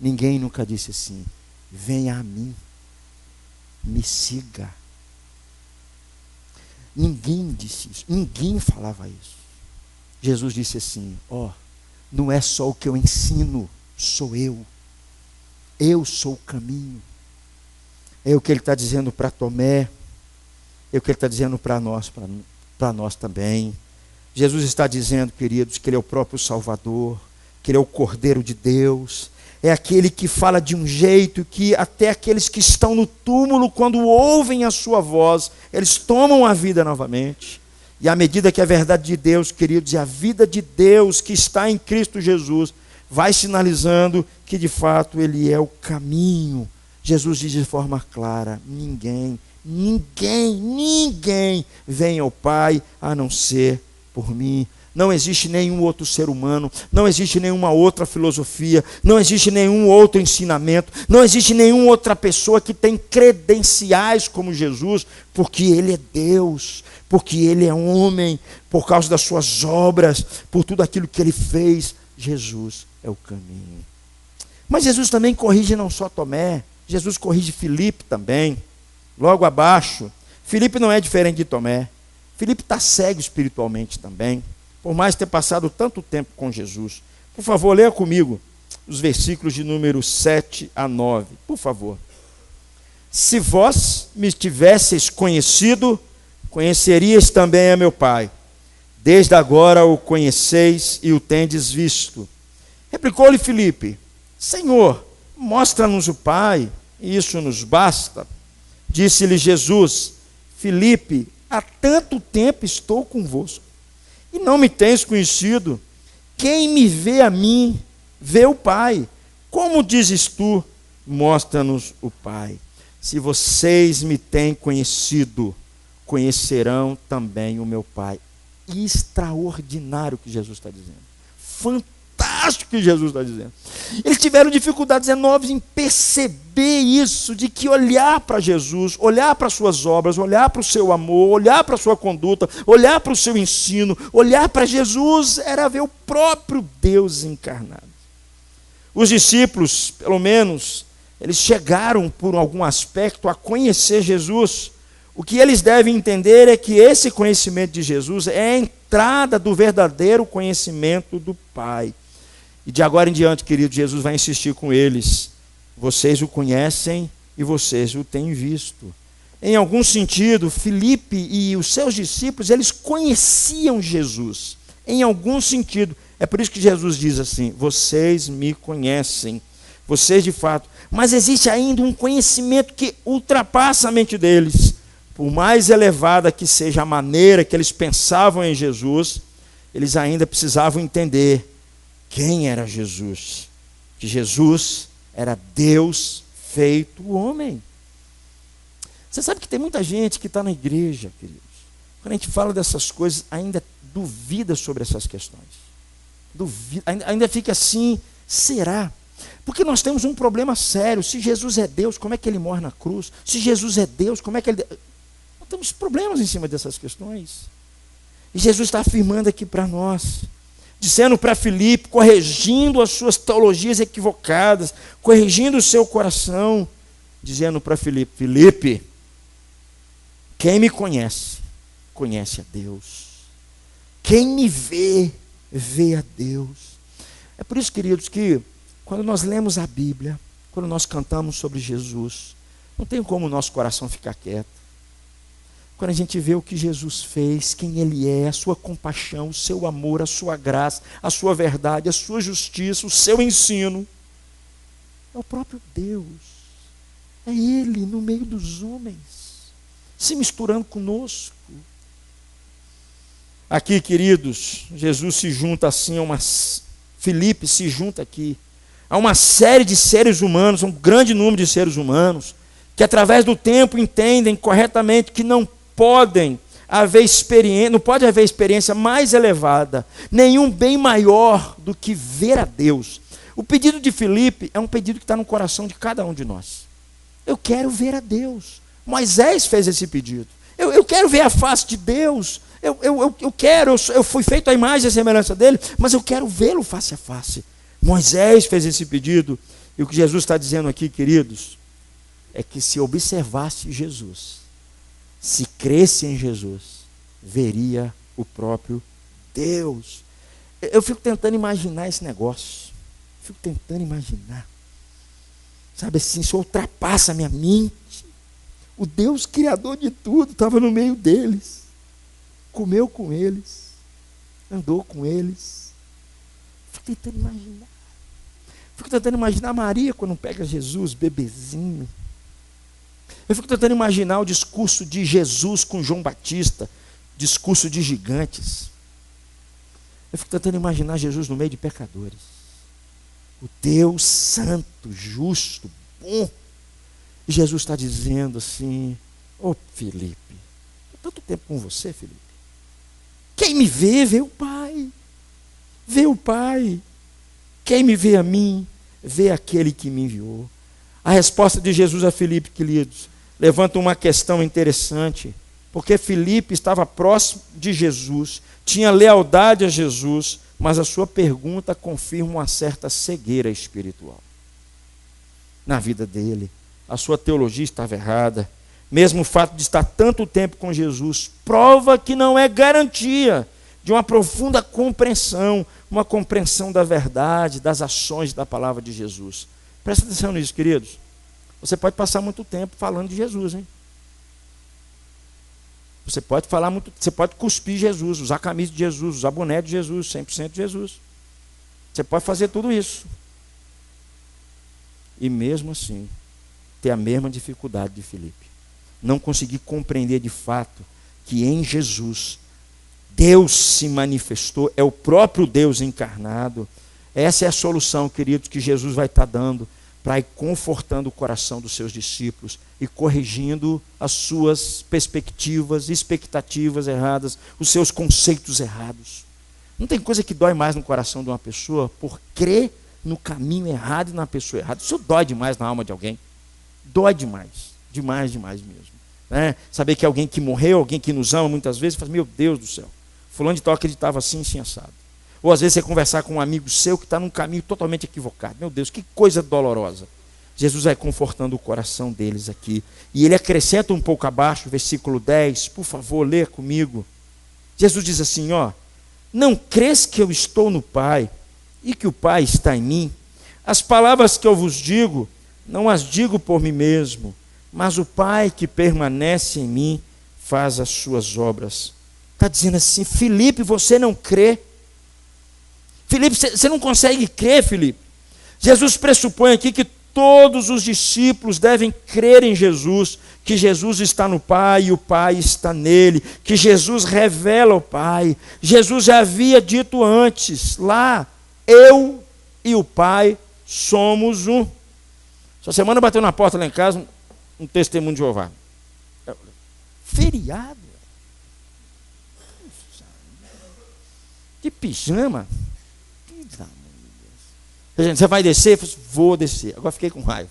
Ninguém nunca disse assim, venha a mim, me siga. Ninguém disse isso, ninguém falava isso. Jesus disse assim, não é só o que eu ensino, sou eu sou o caminho. É o que ele está dizendo para Tomé, é o que ele está dizendo para nós também. Jesus está dizendo, queridos, que ele é o próprio Salvador, que ele é o Cordeiro de Deus, é aquele que fala de um jeito que até aqueles que estão no túmulo, quando ouvem a sua voz, eles tomam a vida novamente. E à medida que a verdade de Deus, queridos, e a vida de Deus que está em Cristo Jesus, vai sinalizando que de fato ele é o caminho. Jesus diz de forma clara, ninguém vem ao Pai a não ser por mim. Não existe nenhum outro ser humano, não existe nenhuma outra filosofia, não existe nenhum outro ensinamento, não existe nenhuma outra pessoa que tem credenciais como Jesus, porque ele é Deus, porque ele é homem, por causa das suas obras, por tudo aquilo que ele fez. Jesus é o caminho. Mas Jesus também corrige não só Tomé, Jesus corrige Filipe também. Logo abaixo, Filipe não é diferente de Tomé. Filipe está cego espiritualmente também, por mais ter passado tanto tempo com Jesus. Por favor, leia comigo os versículos de número 7 a 9, por favor. Se vós me tivesseis conhecido, conhecerias também a meu Pai. Desde agora o conheceis e o tendes visto. Replicou-lhe Filipe, Senhor, mostra-nos o Pai, e isso nos basta. Disse-lhe Jesus, Filipe, há tanto tempo estou convosco, e não me tens conhecido. Quem me vê a mim, vê o Pai. Como dizes tu, mostra-nos o Pai. Se vocês me têm conhecido, conhecerão também o meu Pai. Extraordinário o que Jesus está dizendo. Fantástico o que Jesus está dizendo. Eles tiveram dificuldades enormes em perceber isso, de que olhar para Jesus, olhar para suas obras, olhar para o seu amor, olhar para a sua conduta, olhar para o seu ensino, olhar para Jesus, era ver o próprio Deus encarnado. Os discípulos, pelo menos, eles chegaram por algum aspecto a conhecer Jesus. O que eles devem entender é que esse conhecimento de Jesus é a entrada do verdadeiro conhecimento do Pai. E de agora em diante, querido, Jesus vai insistir com eles. Vocês o conhecem e vocês o têm visto. Em algum sentido, Filipe e os seus discípulos, eles conheciam Jesus. Em algum sentido. É por isso que Jesus diz assim, vocês me conhecem. Vocês de fato. Mas existe ainda um conhecimento que ultrapassa a mente deles. Por mais elevada que seja a maneira que eles pensavam em Jesus, eles ainda precisavam entender quem era Jesus. Que Jesus era Deus feito homem. Você sabe que tem muita gente que está na igreja, queridos. Quando a gente fala dessas coisas, ainda duvida sobre essas questões. Duvida, ainda fica assim, será? Porque nós temos um problema sério. Se Jesus é Deus, como é que ele morre na cruz? Se Jesus é Deus, como é que ele... Nós temos problemas em cima dessas questões. E Jesus está afirmando aqui para nós, dizendo para Filipe, corrigindo as suas teologias equivocadas, corrigindo o seu coração, dizendo para Filipe: Filipe, quem me conhece, conhece a Deus. Quem me vê, vê a Deus. É por isso, queridos, que quando nós lemos a Bíblia, quando nós cantamos sobre Jesus, não tem como o nosso coração ficar quieto. Quando a gente vê o que Jesus fez, quem Ele é, a sua compaixão, o seu amor, a sua graça, a sua verdade, a sua justiça, o seu ensino, é o próprio Deus. É Ele no meio dos homens, se misturando conosco. Aqui, queridos, Jesus se junta assim a Filipe se junta aqui a uma série de seres humanos, um grande número de seres humanos, que através do tempo entendem corretamente que não pode haver experiência mais elevada, nenhum bem maior do que ver a Deus. O pedido de Filipe é um pedido que está no coração de cada um de nós. Eu quero ver a Deus. Moisés fez esse pedido. Eu quero ver a face de Deus. Eu fui feito à imagem e semelhança dele, mas eu quero vê-lo face a face. Moisés fez esse pedido. E o que Jesus está dizendo aqui, queridos, é que se observasse Jesus, se cresce em Jesus, veria o próprio Deus. Eu fico tentando imaginar esse negócio. Fico tentando imaginar. Sabe assim, isso ultrapassa a minha mente. O Deus criador de tudo estava no meio deles. Comeu com eles. Andou com eles. Fico tentando imaginar. Fico tentando imaginar Maria quando pega Jesus, bebezinho. Eu fico tentando imaginar o discurso de Jesus com João Batista. Discurso de gigantes. Eu fico tentando imaginar Jesus no meio de pecadores. O Deus santo, justo, bom. E Jesus está dizendo assim: ô Filipe, estou tanto tempo com você, Filipe. Quem me vê, vê o Pai. Vê o Pai. Quem me vê a mim, vê aquele que me enviou. A resposta de Jesus a Filipe, queridos, levanta uma questão interessante. Porque Filipe estava próximo de Jesus, tinha lealdade a Jesus, mas a sua pergunta confirma uma certa cegueira espiritual na vida dele. A sua teologia estava errada. Mesmo o fato de estar tanto tempo com Jesus prova que não é garantia de uma profunda compreensão, uma compreensão da verdade, das ações da palavra de Jesus. Presta atenção nisso, queridos. Você pode passar muito tempo falando de Jesus, hein? Você pode falar muito, você pode cuspir Jesus, usar camisa de Jesus, usar boné de Jesus, 100% de Jesus. Você pode fazer tudo isso. E mesmo assim, ter a mesma dificuldade de Filipe. Não conseguir compreender de fato que em Jesus, Deus se manifestou, é o próprio Deus encarnado. Essa é a solução, queridos, que Jesus vai estar dando para ir confortando o coração dos seus discípulos e corrigindo as suas perspectivas, expectativas erradas, os seus conceitos errados. Não tem coisa que dói mais no coração de uma pessoa por crer no caminho errado e na pessoa errada. Isso dói demais na alma de alguém. Dói demais. Demais, demais mesmo. Né? Saber que alguém que morreu, alguém que nos ama muitas vezes, fala: meu Deus do céu, fulano de tal acreditava assim, assim, assado. Ou às vezes você conversar com um amigo seu que está num caminho totalmente equivocado. Meu Deus, que coisa dolorosa. Jesus vai confortando o coração deles aqui. E ele acrescenta um pouco abaixo, versículo 10, por favor, lê comigo. Jesus diz assim, ó: não crês que eu estou no Pai e que o Pai está em mim? As palavras que eu vos digo, não as digo por mim mesmo, mas o Pai que permanece em mim faz as suas obras. Está dizendo assim: Filipe, você não crê? Filipe, você não consegue crer, Filipe? Jesus pressupõe aqui que todos os discípulos devem crer em Jesus, que Jesus está no Pai e o Pai está nele, que Jesus revela o Pai. Jesus já havia dito antes, lá, eu e o Pai somos um. Essa semana bateu na porta lá em casa um testemunho de Jeová. Feriado. De pijama. Você vai descer? Eu falei, vou descer. Agora fiquei com raiva.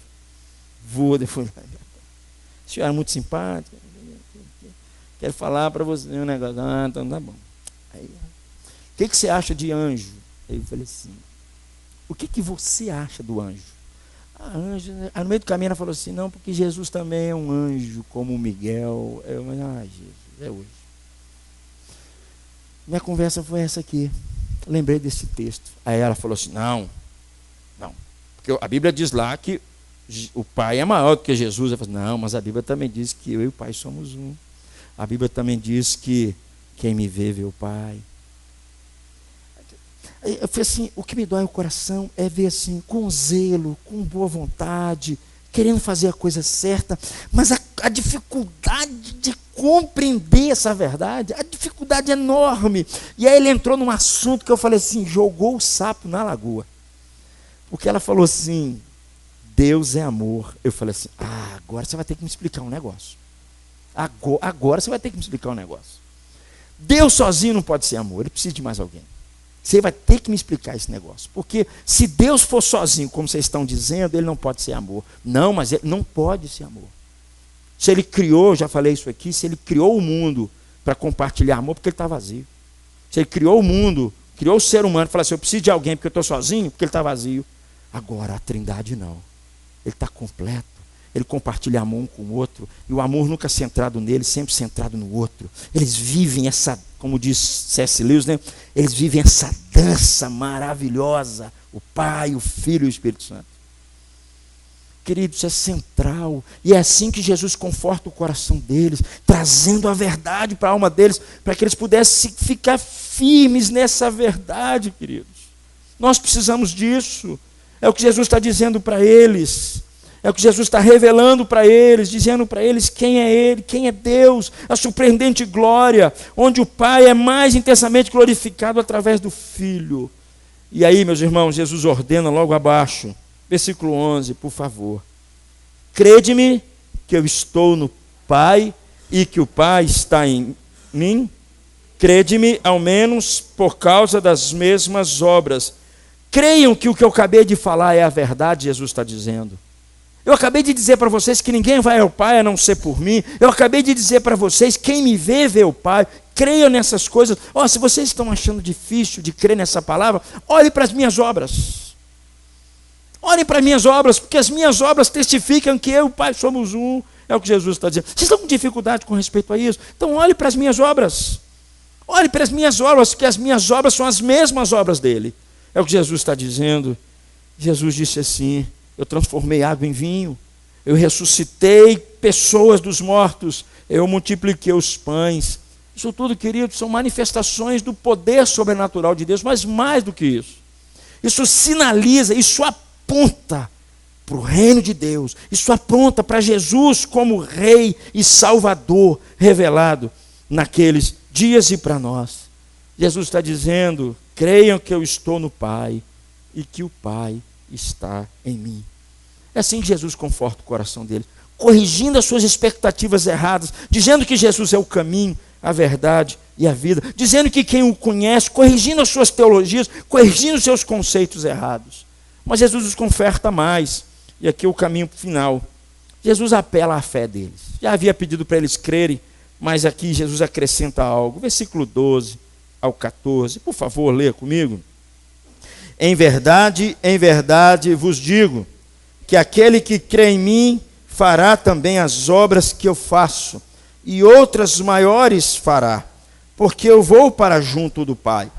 Vou descer. A senhora é muito simpática. Quero falar para você um negócio. Ah, então tá bom. Aí, o que você acha de anjo? Aí eu falei assim: o que você acha do anjo? Anjo, né? Aí no meio do caminho ela falou assim, não, porque Jesus também é um anjo, como o Miguel. Jesus, é hoje. Minha conversa foi essa aqui. Lembrei desse texto. Aí ela falou assim, não. Porque a Bíblia diz lá que o Pai é maior do que Jesus. Eu falei, não, mas a Bíblia também diz que eu e o Pai somos um. A Bíblia também diz que quem me vê, vê o Pai. Eu falei assim, o que me dói o coração é ver assim, com zelo, com boa vontade, querendo fazer a coisa certa, mas a dificuldade de compreender essa verdade, a dificuldade é enorme. E aí ele entrou num assunto que eu falei assim, jogou o sapo na lagoa. Porque ela falou assim, Deus é amor. Eu falei assim, agora você vai ter que me explicar um negócio. Agora você vai ter que me explicar um negócio. Deus sozinho não pode ser amor, ele precisa de mais alguém. Você vai ter que me explicar esse negócio. Porque se Deus for sozinho, como vocês estão dizendo, ele não pode ser amor. Não, mas ele não pode ser amor. Se ele criou, já falei isso aqui, se ele criou o mundo para compartilhar amor, porque ele está vazio. Se ele criou o mundo, criou o ser humano, e falou assim, eu preciso de alguém porque eu estou sozinho, porque ele está vazio. Agora a Trindade não. Ele está completo. Ele compartilha amor um com o outro. E o amor nunca centrado nele, sempre centrado no outro. Eles vivem essa, como diz C.S. Lewis, né? Eles vivem essa dança maravilhosa. O Pai, o Filho e o Espírito Santo. Queridos, isso é central. E é assim que Jesus conforta o coração deles, trazendo a verdade para a alma deles, para que eles pudessem ficar firmes nessa verdade, queridos. Nós precisamos disso. É o que Jesus está dizendo para eles. É o que Jesus está revelando para eles, dizendo para eles quem é Ele, quem é Deus, a surpreendente glória, onde o Pai é mais intensamente glorificado através do Filho. E aí, meus irmãos, Jesus ordena logo abaixo, versículo 11, por favor. Crede-me que eu estou no Pai e que o Pai está em mim. Crede-me, ao menos, por causa das mesmas obras. Creiam que o que eu acabei de falar é a verdade, Jesus está dizendo. Eu acabei de dizer para vocês que ninguém vai ao Pai a não ser por mim. Eu acabei de dizer para vocês, quem me vê, vê o Pai. Creiam nessas coisas. Se vocês estão achando difícil de crer nessa palavra, olhem para as minhas obras. Olhem para as minhas obras, porque as minhas obras testificam que eu e o Pai somos um. É o que Jesus está dizendo. Vocês estão com dificuldade com respeito a isso? Então olhem para as minhas obras. Olhem para as minhas obras, porque as minhas obras são as mesmas obras dele. É o que Jesus está dizendo. Jesus disse assim, eu transformei água em vinho, eu ressuscitei pessoas dos mortos, eu multipliquei os pães. Isso tudo, queridos, são manifestações do poder sobrenatural de Deus, mas mais do que isso. Isso sinaliza, isso aponta para o reino de Deus, isso aponta para Jesus como Rei e Salvador revelado naqueles dias e para nós. Jesus está dizendo, creiam que eu estou no Pai e que o Pai está em mim. É assim que Jesus conforta o coração dele, corrigindo as suas expectativas erradas, dizendo que Jesus é o caminho, a verdade e a vida, dizendo que quem o conhece, corrigindo as suas teologias, corrigindo os seus conceitos errados. Mas Jesus os conforta mais, e aqui é o caminho final. Jesus apela à fé deles. Já havia pedido para eles crerem, mas aqui Jesus acrescenta algo. Versículo 12 ao 14, por favor, leia comigo. Em verdade vos digo, que aquele que crê em mim fará também as obras que eu faço, e outras maiores fará, porque eu vou para junto do Pai.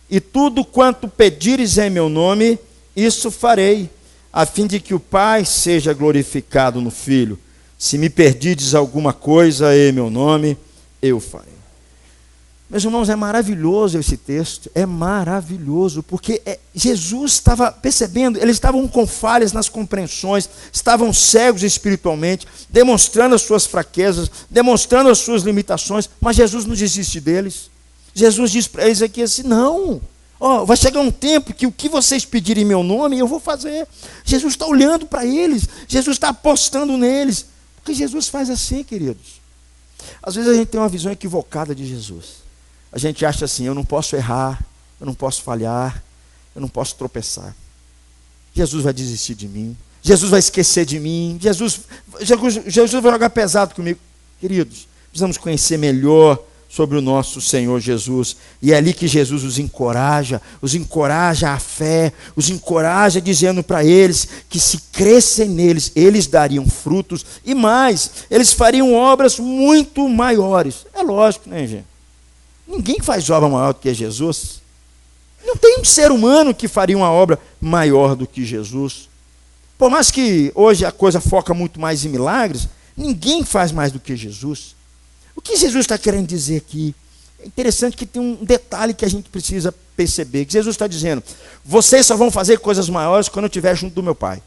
E tudo quanto pedires em meu nome, isso farei, a fim de que o Pai seja glorificado no Filho. Se me pedirdes alguma coisa em meu nome, eu farei. Meus irmãos, é maravilhoso esse texto, é maravilhoso, porque Jesus estava percebendo, eles estavam com falhas nas compreensões, estavam cegos espiritualmente, demonstrando as suas fraquezas, demonstrando as suas limitações, mas Jesus não desiste deles. Jesus diz para eles aqui assim, não, vai chegar um tempo que o que vocês pedirem em meu nome, eu vou fazer. Jesus está olhando para eles, Jesus está apostando neles, porque Jesus faz assim, queridos. Às vezes a gente tem uma visão equivocada de Jesus. A gente acha assim, eu não posso errar, eu não posso falhar, eu não posso tropeçar. Jesus vai desistir de mim, Jesus vai esquecer de mim, Jesus vai jogar pesado comigo. Queridos, precisamos conhecer melhor sobre o nosso Senhor Jesus. E é ali que Jesus os encoraja à fé, os encoraja dizendo para eles que se crescem neles, eles dariam frutos e mais, eles fariam obras muito maiores. É lógico, né, gente? Ninguém faz obra maior do que Jesus. Não tem um ser humano que faria uma obra maior do que Jesus. Por mais que hoje a coisa foca muito mais em milagres, ninguém faz mais do que Jesus. O que Jesus está querendo dizer aqui? É interessante que tem um detalhe que a gente precisa perceber. Que Jesus está dizendo, vocês só vão fazer coisas maiores quando eu estiver junto do meu Pai.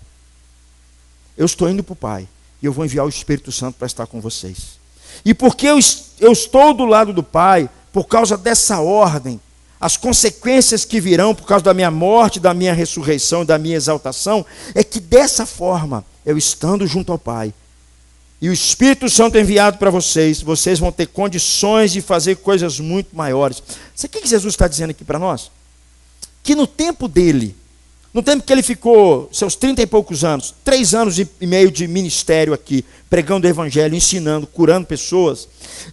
Eu estou indo para o Pai. E eu vou enviar o Espírito Santo para estar com vocês. E porque eu estou do lado do Pai, por causa dessa ordem, as consequências que virão por causa da minha morte, da minha ressurreição e da minha exaltação, é que dessa forma, eu estando junto ao Pai, e o Espírito Santo enviado para vocês, vocês vão ter condições de fazer coisas muito maiores. Sabe o que Jesus está dizendo aqui para nós? Que no tempo dele, no tempo que ele ficou, seus 30 e poucos anos, 3 anos e meio de ministério aqui, pregando o Evangelho, ensinando, curando pessoas,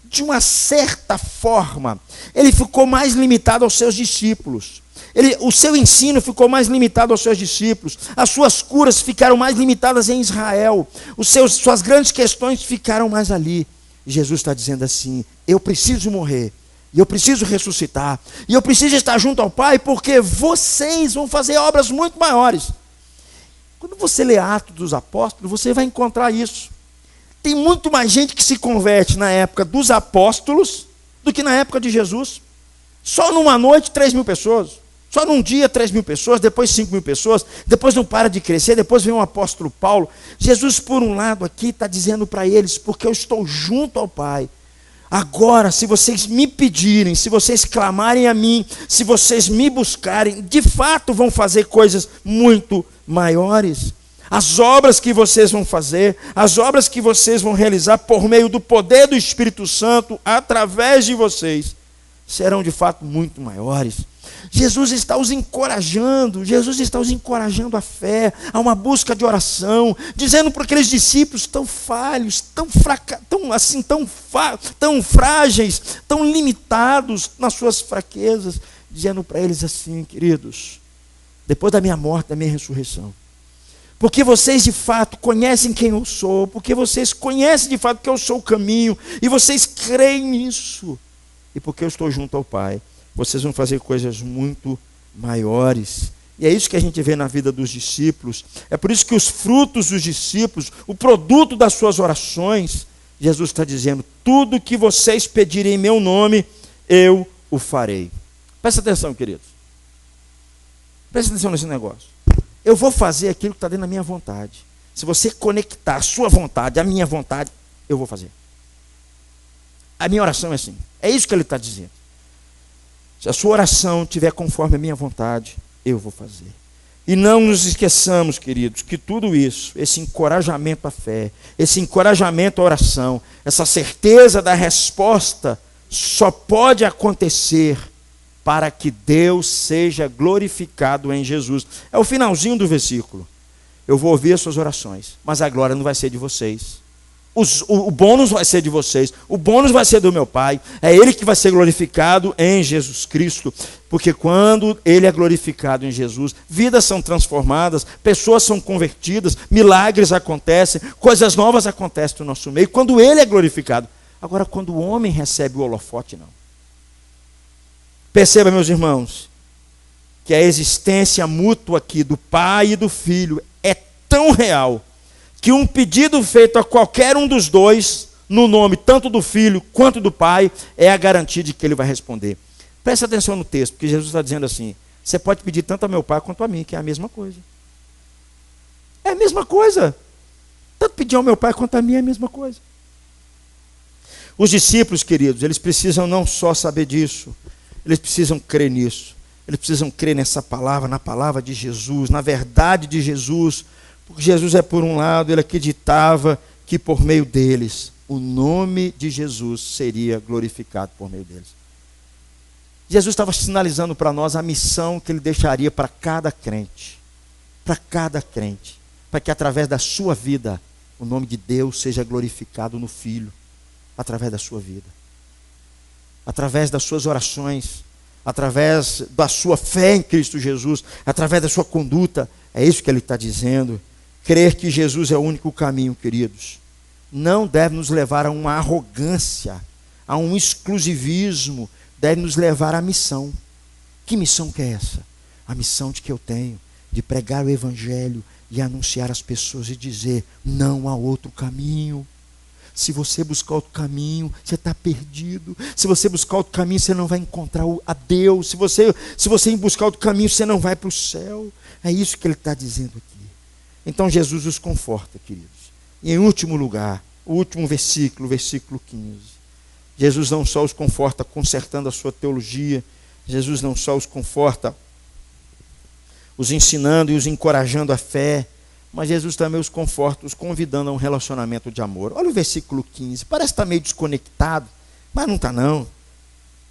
de uma certa forma, ele ficou mais limitado aos seus discípulos. O seu ensino ficou mais limitado aos seus discípulos. As suas curas ficaram mais limitadas em Israel. Suas grandes questões ficaram mais ali. E Jesus está dizendo assim, eu preciso morrer. E eu preciso ressuscitar. E eu preciso estar junto ao Pai, porque vocês vão fazer obras muito maiores. Quando você lê Atos dos Apóstolos, você vai encontrar isso. Tem muito mais gente que se converte na época dos apóstolos do que na época de Jesus. Só numa noite, 3.000 pessoas. Só num dia, 3.000 pessoas, depois 5.000 pessoas, depois não para de crescer, depois vem o apóstolo Paulo. Jesus, por um lado aqui, está dizendo para eles, porque eu estou junto ao Pai. Agora, se vocês me pedirem, se vocês clamarem a mim, se vocês me buscarem, de fato vão fazer coisas muito maiores. As obras que vocês vão fazer, as obras que vocês vão realizar por meio do poder do Espírito Santo, através de vocês, serão de fato muito maiores. Jesus está os encorajando à fé, a uma busca de oração, dizendo para aqueles discípulos tão falhos, tão frágeis, tão limitados nas suas fraquezas, dizendo para eles assim, queridos, depois da minha morte, da minha ressurreição, porque vocês de fato conhecem quem eu sou, porque vocês conhecem de fato que eu sou o caminho, e vocês creem nisso, e porque eu estou junto ao Pai, vocês vão fazer coisas muito maiores. E é isso que a gente vê na vida dos discípulos. É por isso que os frutos dos discípulos, o produto das suas orações, Jesus está dizendo, tudo que vocês pedirem em meu nome, eu o farei. Presta atenção, queridos. Presta atenção nesse negócio. Eu vou fazer aquilo que está dentro da minha vontade. Se você conectar a sua vontade, a minha vontade, eu vou fazer. A minha oração é assim. É isso que ele está dizendo. Se a sua oração estiver conforme a minha vontade, eu vou fazer. E não nos esqueçamos, queridos, que tudo isso, esse encorajamento à fé, esse encorajamento à oração, essa certeza da resposta, só pode acontecer para que Deus seja glorificado em Jesus. É o finalzinho do versículo. Eu vou ouvir as suas orações, mas a glória não vai ser de vocês. O bônus vai ser de vocês, o bônus vai ser do meu Pai, é Ele que vai ser glorificado em Jesus Cristo, porque quando Ele é glorificado em Jesus, vidas são transformadas, pessoas são convertidas, milagres acontecem, coisas novas acontecem no nosso meio, quando Ele é glorificado. Agora, quando o homem recebe o holofote, não. Perceba, meus irmãos, que a existência mútua aqui do Pai e do Filho é tão real, que um pedido feito a qualquer um dos dois, no nome tanto do Filho quanto do Pai, é a garantia de que Ele vai responder. Presta atenção no texto, porque Jesus está dizendo assim, você pode pedir tanto a meu Pai quanto a mim, que é a mesma coisa. É a mesma coisa. Tanto pedir ao meu Pai quanto a mim é a mesma coisa. Os discípulos, queridos, eles precisam não só saber disso, eles precisam crer nisso. Eles precisam crer nessa palavra, na palavra de Jesus, na verdade de Jesus, porque Jesus por um lado, ele acreditava que por meio deles, o nome de Jesus seria glorificado por meio deles. Jesus estava sinalizando para nós a missão que ele deixaria para cada crente, para que através da sua vida, o nome de Deus seja glorificado no Filho, através da sua vida. através das suas orações, através da sua fé em Cristo Jesus, através da sua conduta. É isso que ele está dizendo. Crer que Jesus é o único caminho, queridos, não deve nos levar a uma arrogância, a um exclusivismo, deve nos levar à missão. Que missão que é essa? A missão de que eu tenho de pregar o Evangelho e anunciar às pessoas e dizer: não há outro caminho. Se você buscar outro caminho, você está perdido. Se você buscar outro caminho, você não vai encontrar a Deus. Se você buscar outro caminho, você não vai para o céu. É isso que ele está dizendo aqui. Então Jesus os conforta, queridos. E em último lugar, o último versículo, versículo 15. Jesus não só os conforta consertando a sua teologia, Jesus não só os conforta os ensinando e os encorajando a fé, mas Jesus também os conforta, os convidando a um relacionamento de amor. Olha o versículo 15, parece estar meio desconectado, mas não está não.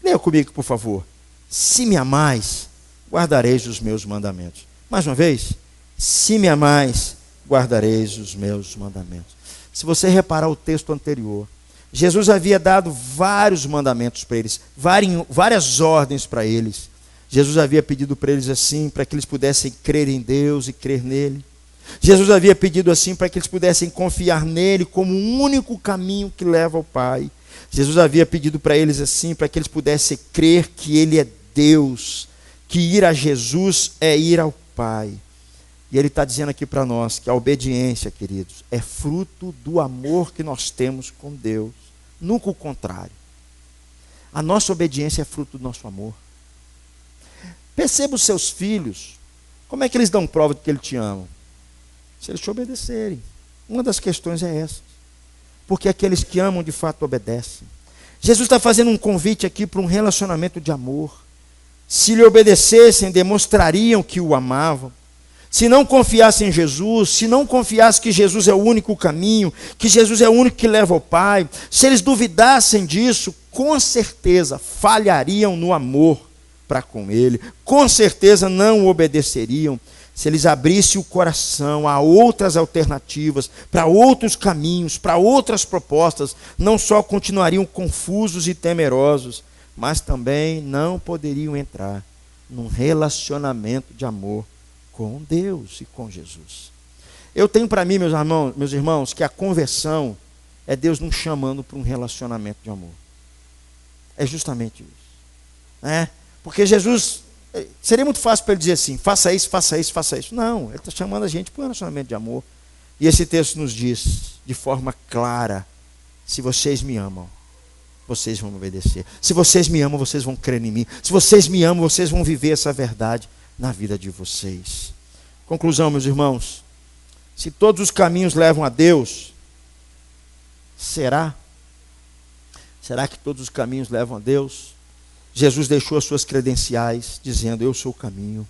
Leia comigo, por favor. Se me amais, guardareis os meus mandamentos. Mais uma vez, se me amais, guardareis os meus mandamentos. Se você reparar o texto anterior, Jesus havia dado vários mandamentos para eles, várias ordens para eles. Jesus havia pedido para eles assim, para que eles pudessem crer em Deus e crer nele. Jesus havia pedido assim para que eles pudessem confiar nele como o único caminho que leva ao Pai. Jesus havia pedido para eles assim, para que eles pudessem crer que ele é Deus, que ir a Jesus é ir ao Pai. E ele está dizendo aqui para nós que a obediência, queridos, é fruto do amor que nós temos com Deus, nunca o contrário. A nossa obediência é fruto do nosso amor. Perceba os seus filhos, como é que eles dão prova de que eles te amam? Se eles te obedecerem. Uma das questões é essa. Porque aqueles que amam de fato obedecem. Jesus está fazendo um convite aqui para um relacionamento de amor. Se lhe obedecessem, demonstrariam que o amavam. Se não confiassem em Jesus, se não confiassem que Jesus é o único caminho, que Jesus é o único que leva ao Pai, se eles duvidassem disso, com certeza falhariam no amor para com Ele, com certeza não o obedeceriam. Se eles abrissem o coração a outras alternativas, para outros caminhos, para outras propostas, não só continuariam confusos e temerosos, mas também não poderiam entrar num relacionamento de amor com Deus e com Jesus. Eu tenho para mim, meus irmãos, que a conversão é Deus nos chamando para um relacionamento de amor. É justamente isso. Porque Jesus, seria muito fácil para ele dizer assim: faça isso, faça isso, faça isso. Não, ele está chamando a gente para um relacionamento de amor. E esse texto nos diz de forma clara: se vocês me amam, vocês vão me obedecer. Se vocês me amam, vocês vão crer em mim. Se vocês me amam, vocês vão viver essa verdade na vida de vocês. Conclusão, meus irmãos: se todos os caminhos levam a Deus, será que todos os caminhos levam a Deus? Jesus deixou as suas credenciais, dizendo: eu sou o caminho.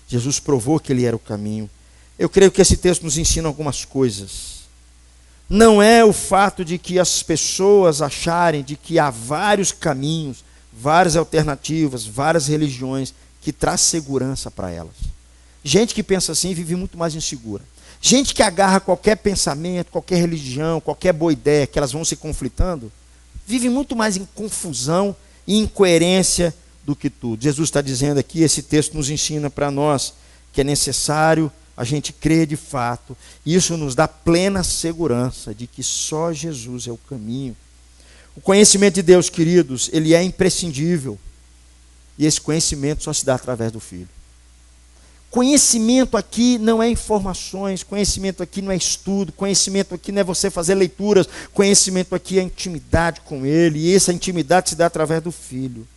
Jesus provou que ele era o caminho. Eu creio que esse texto nos ensina algumas coisas. Não é o fato de que as pessoas acharem de que há vários caminhos, várias alternativas, várias religiões que traz segurança para elas. Gente que pensa assim vive muito mais insegura. Gente que agarra qualquer pensamento, qualquer religião, qualquer boa ideia, que elas vão se conflitando, vive muito mais em confusão e incoerência do que tudo. Jesus está dizendo aqui, esse texto nos ensina para nós que é necessário a gente crer de fato. Isso nos dá plena segurança de que só Jesus é o caminho. O conhecimento de Deus, queridos, ele é imprescindível. E esse conhecimento só se dá através do Filho. Conhecimento aqui não é informações, conhecimento aqui não é estudo, conhecimento aqui não é você fazer leituras, conhecimento aqui é intimidade com Ele, e essa intimidade se dá através do Filho.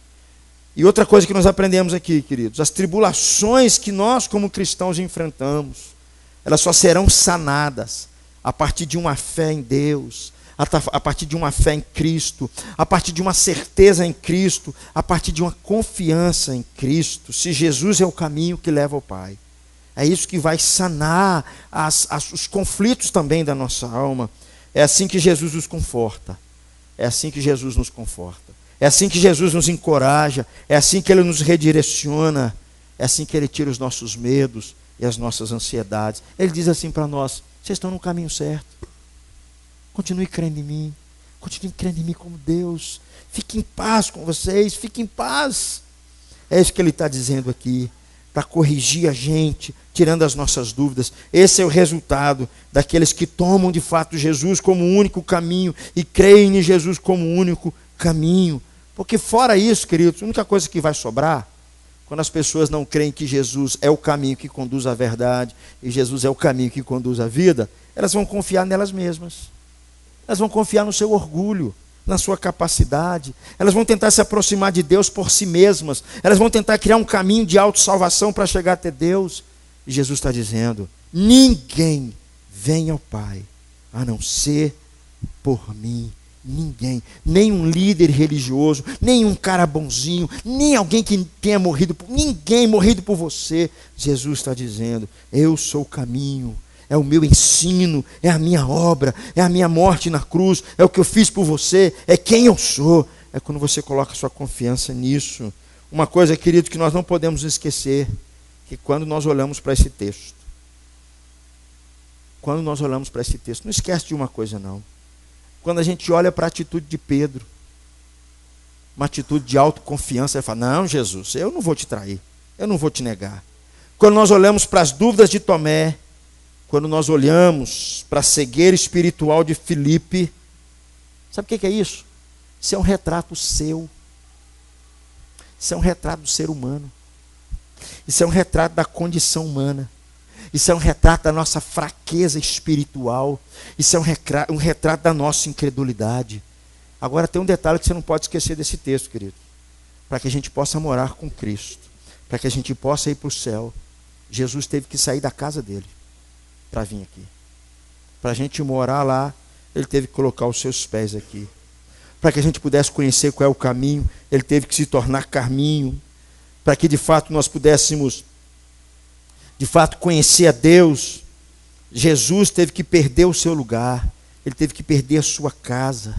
E outra coisa que nós aprendemos aqui, queridos: as tribulações que nós como cristãos enfrentamos, elas só serão sanadas a partir de uma fé em Deus, a partir de uma fé em Cristo, a partir de uma certeza em Cristo, a partir de uma confiança em Cristo. Se Jesus é o caminho que leva ao Pai, é isso que vai sanar os conflitos também da nossa alma. É assim que Jesus nos conforta, é assim que Jesus nos conforta, é assim que Jesus nos encoraja, é assim que Ele nos redireciona, é assim que Ele tira os nossos medos e as nossas ansiedades. Ele diz assim para nós: vocês estão no caminho certo. Continue crendo em mim. Continue crendo em mim como Deus. Fique em paz com vocês, fique em paz. É isso que ele está dizendo aqui, para corrigir a gente, tirando as nossas dúvidas. Esse é o resultado daqueles que tomam de fato Jesus como o único caminho e creem em Jesus como o único caminho. Porque fora isso, queridos, a única coisa que vai sobrar, quando as pessoas não creem que Jesus é o caminho que conduz à verdade e Jesus é o caminho que conduz à vida, elas vão confiar nelas mesmas. Elas vão confiar no seu orgulho, na sua capacidade. Elas vão tentar se aproximar de Deus por si mesmas. Elas vão tentar criar um caminho de autossalvação para chegar até Deus. E Jesus está dizendo: ninguém vem ao Pai a não ser por mim. Ninguém, nem um líder religioso, nem um cara bonzinho, nem alguém que tenha morrido, ninguém morrido por você. Jesus está dizendo: eu sou o caminho, é o meu ensino, é a minha obra, é a minha morte na cruz, é o que eu fiz por você, é quem eu sou. É quando você coloca sua confiança nisso. Uma coisa, querido, que nós não podemos esquecer, que quando nós olhamos para esse texto, não esquece de uma coisa não. Quando a gente olha para a atitude de Pedro, uma atitude de autoconfiança, ele fala: não, Jesus, eu não vou te trair, eu não vou te negar. Quando nós olhamos para as dúvidas de Tomé, quando nós olhamos para a cegueira espiritual de Filipe, sabe o que é isso? Isso é um retrato seu. Isso é um retrato do ser humano. Isso é um retrato da condição humana. Isso é um retrato da nossa fraqueza espiritual. Isso é um retrato da nossa incredulidade. Agora tem um detalhe que você não pode esquecer desse texto, querido. Para que a gente possa morar com Cristo, para que a gente possa ir para o céu, Jesus teve que sair da casa dele para vir aqui. Para a gente morar lá, ele teve que colocar os seus pés aqui. Para que a gente pudesse conhecer qual é o caminho, ele teve que se tornar caminho. Para que de fato nós pudéssemos de fato conhecer a Deus, Jesus teve que perder o seu lugar, ele teve que perder a sua casa.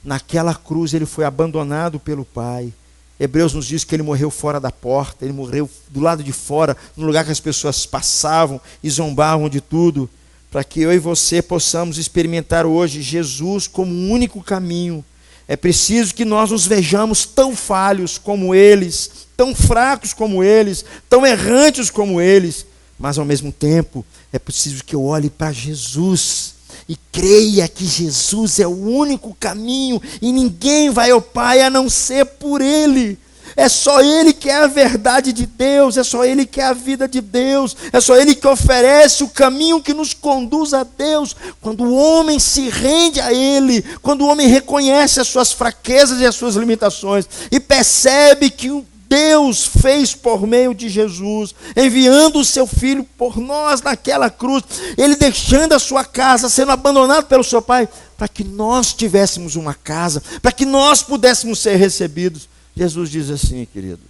Naquela cruz ele foi abandonado pelo Pai. Hebreus nos diz que ele morreu fora da porta, ele morreu do lado de fora, no lugar que as pessoas passavam e zombavam de tudo, para que eu e você possamos experimentar hoje Jesus como o único caminho. É preciso que nós nos vejamos tão falhos como eles, tão fracos como eles, tão errantes como eles, mas ao mesmo tempo é preciso que eu olhe para Jesus e creia que Jesus é o único caminho e ninguém vai ao Pai a não ser por Ele. É só Ele que é a verdade de Deus, é só Ele que é a vida de Deus, é só Ele que oferece o caminho que nos conduz a Deus. Quando o homem se rende a Ele, quando o homem reconhece as suas fraquezas e as suas limitações e percebe que o Deus fez por meio de Jesus, enviando o seu Filho por nós naquela cruz, Ele deixando a sua casa, sendo abandonado pelo seu Pai, para que nós tivéssemos uma casa, para que nós pudéssemos ser recebidos. Jesus diz assim, querido: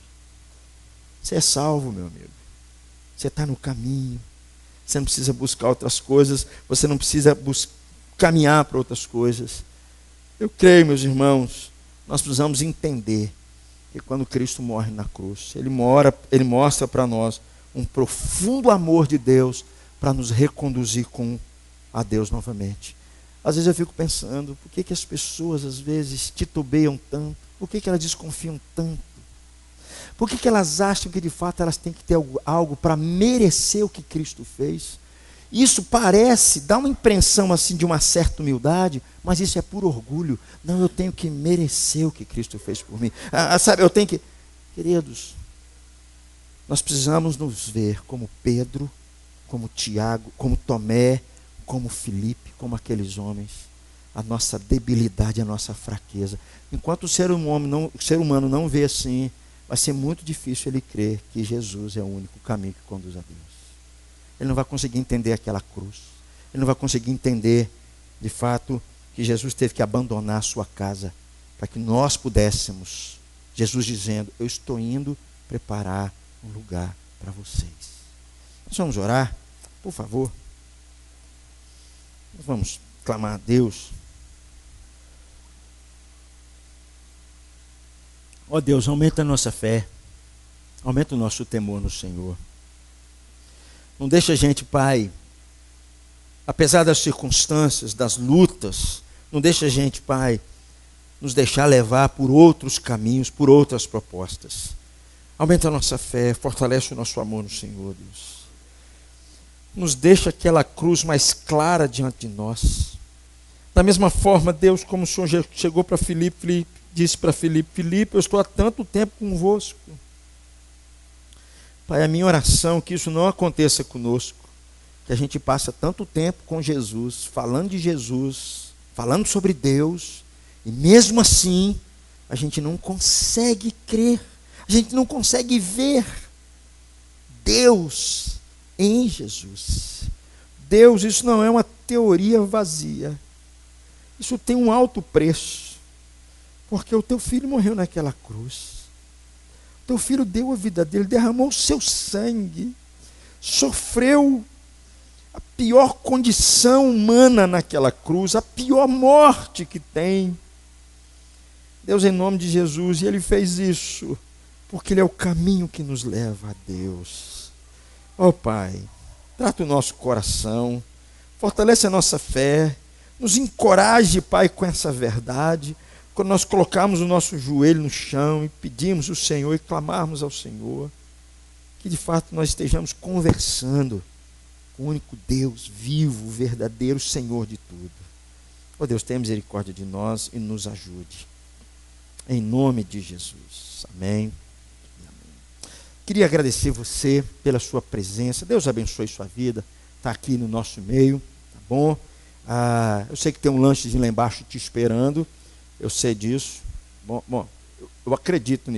você é salvo, meu amigo, você está no caminho, você não precisa buscar outras coisas, você não precisa caminhar para outras coisas. Eu creio, meus irmãos, nós precisamos entender que quando Cristo morre na cruz, Ele mostra para nós um profundo amor de Deus para nos reconduzir a Deus novamente. Às vezes eu fico pensando, por que as pessoas às vezes titubeiam tanto? Por que elas desconfiam tanto? Por que elas acham que de fato elas têm que ter algo para merecer o que Cristo fez? Isso parece, dá uma impressão assim de uma certa humildade, mas isso é puro orgulho. Não, eu tenho que merecer o que Cristo fez por mim. Sabe, eu tenho que... Queridos, nós precisamos nos ver como Pedro, como Tiago, como Tomé, como Filipe, como aqueles homens. A nossa debilidade, a nossa fraqueza. Enquanto o ser humano não vê assim, vai ser muito difícil ele crer que Jesus é o único caminho que conduz a Deus. Ele não vai conseguir entender aquela cruz. Ele não vai conseguir entender, de fato, que Jesus teve que abandonar a sua casa para que nós pudéssemos. Jesus dizendo: eu estou indo preparar um lugar para vocês. Nós vamos orar, por favor. Nós vamos clamar a Deus. Ó Deus, aumenta a nossa fé, aumenta o nosso temor no Senhor. Não deixa a gente, Pai, apesar das circunstâncias, das lutas, não deixa a gente, Pai, nos deixar levar por outros caminhos, por outras propostas. Aumenta a nossa fé, fortalece o nosso amor no Senhor, Deus. Nos deixa aquela cruz mais clara diante de nós. Da mesma forma, Deus, como o Senhor chegou para Filipe, disse para Filipe: Filipe, eu estou há tanto tempo convosco. Pai, a minha oração é que isso não aconteça conosco, que a gente passa tanto tempo com Jesus, falando de Jesus, falando sobre Deus, e mesmo assim, a gente não consegue crer, a gente não consegue ver Deus em Jesus. Deus, isso não é uma teoria vazia. Isso tem um alto preço, porque o teu filho morreu naquela cruz. O teu filho deu a vida dele, derramou o seu sangue, sofreu a pior condição humana naquela cruz, a pior morte que tem. Deus, em nome de Jesus, e Ele fez isso, porque Ele é o caminho que nos leva a Deus. Ó Pai, trata o nosso coração, fortalece a nossa fé, nos encoraje, Pai, com essa verdade, quando nós colocarmos o nosso joelho no chão e pedimos ao Senhor e clamarmos ao Senhor, que de fato nós estejamos conversando com o único Deus vivo, verdadeiro, Senhor de tudo. Ó Deus, tenha misericórdia de nós e nos ajude. Em nome de Jesus. Amém. Queria agradecer você pela sua presença. Deus abençoe sua vida. Está aqui no nosso meio, tá bom? Eu sei que tem um lanchezinho lá embaixo te esperando. Eu sei disso. Bom, eu acredito nisso.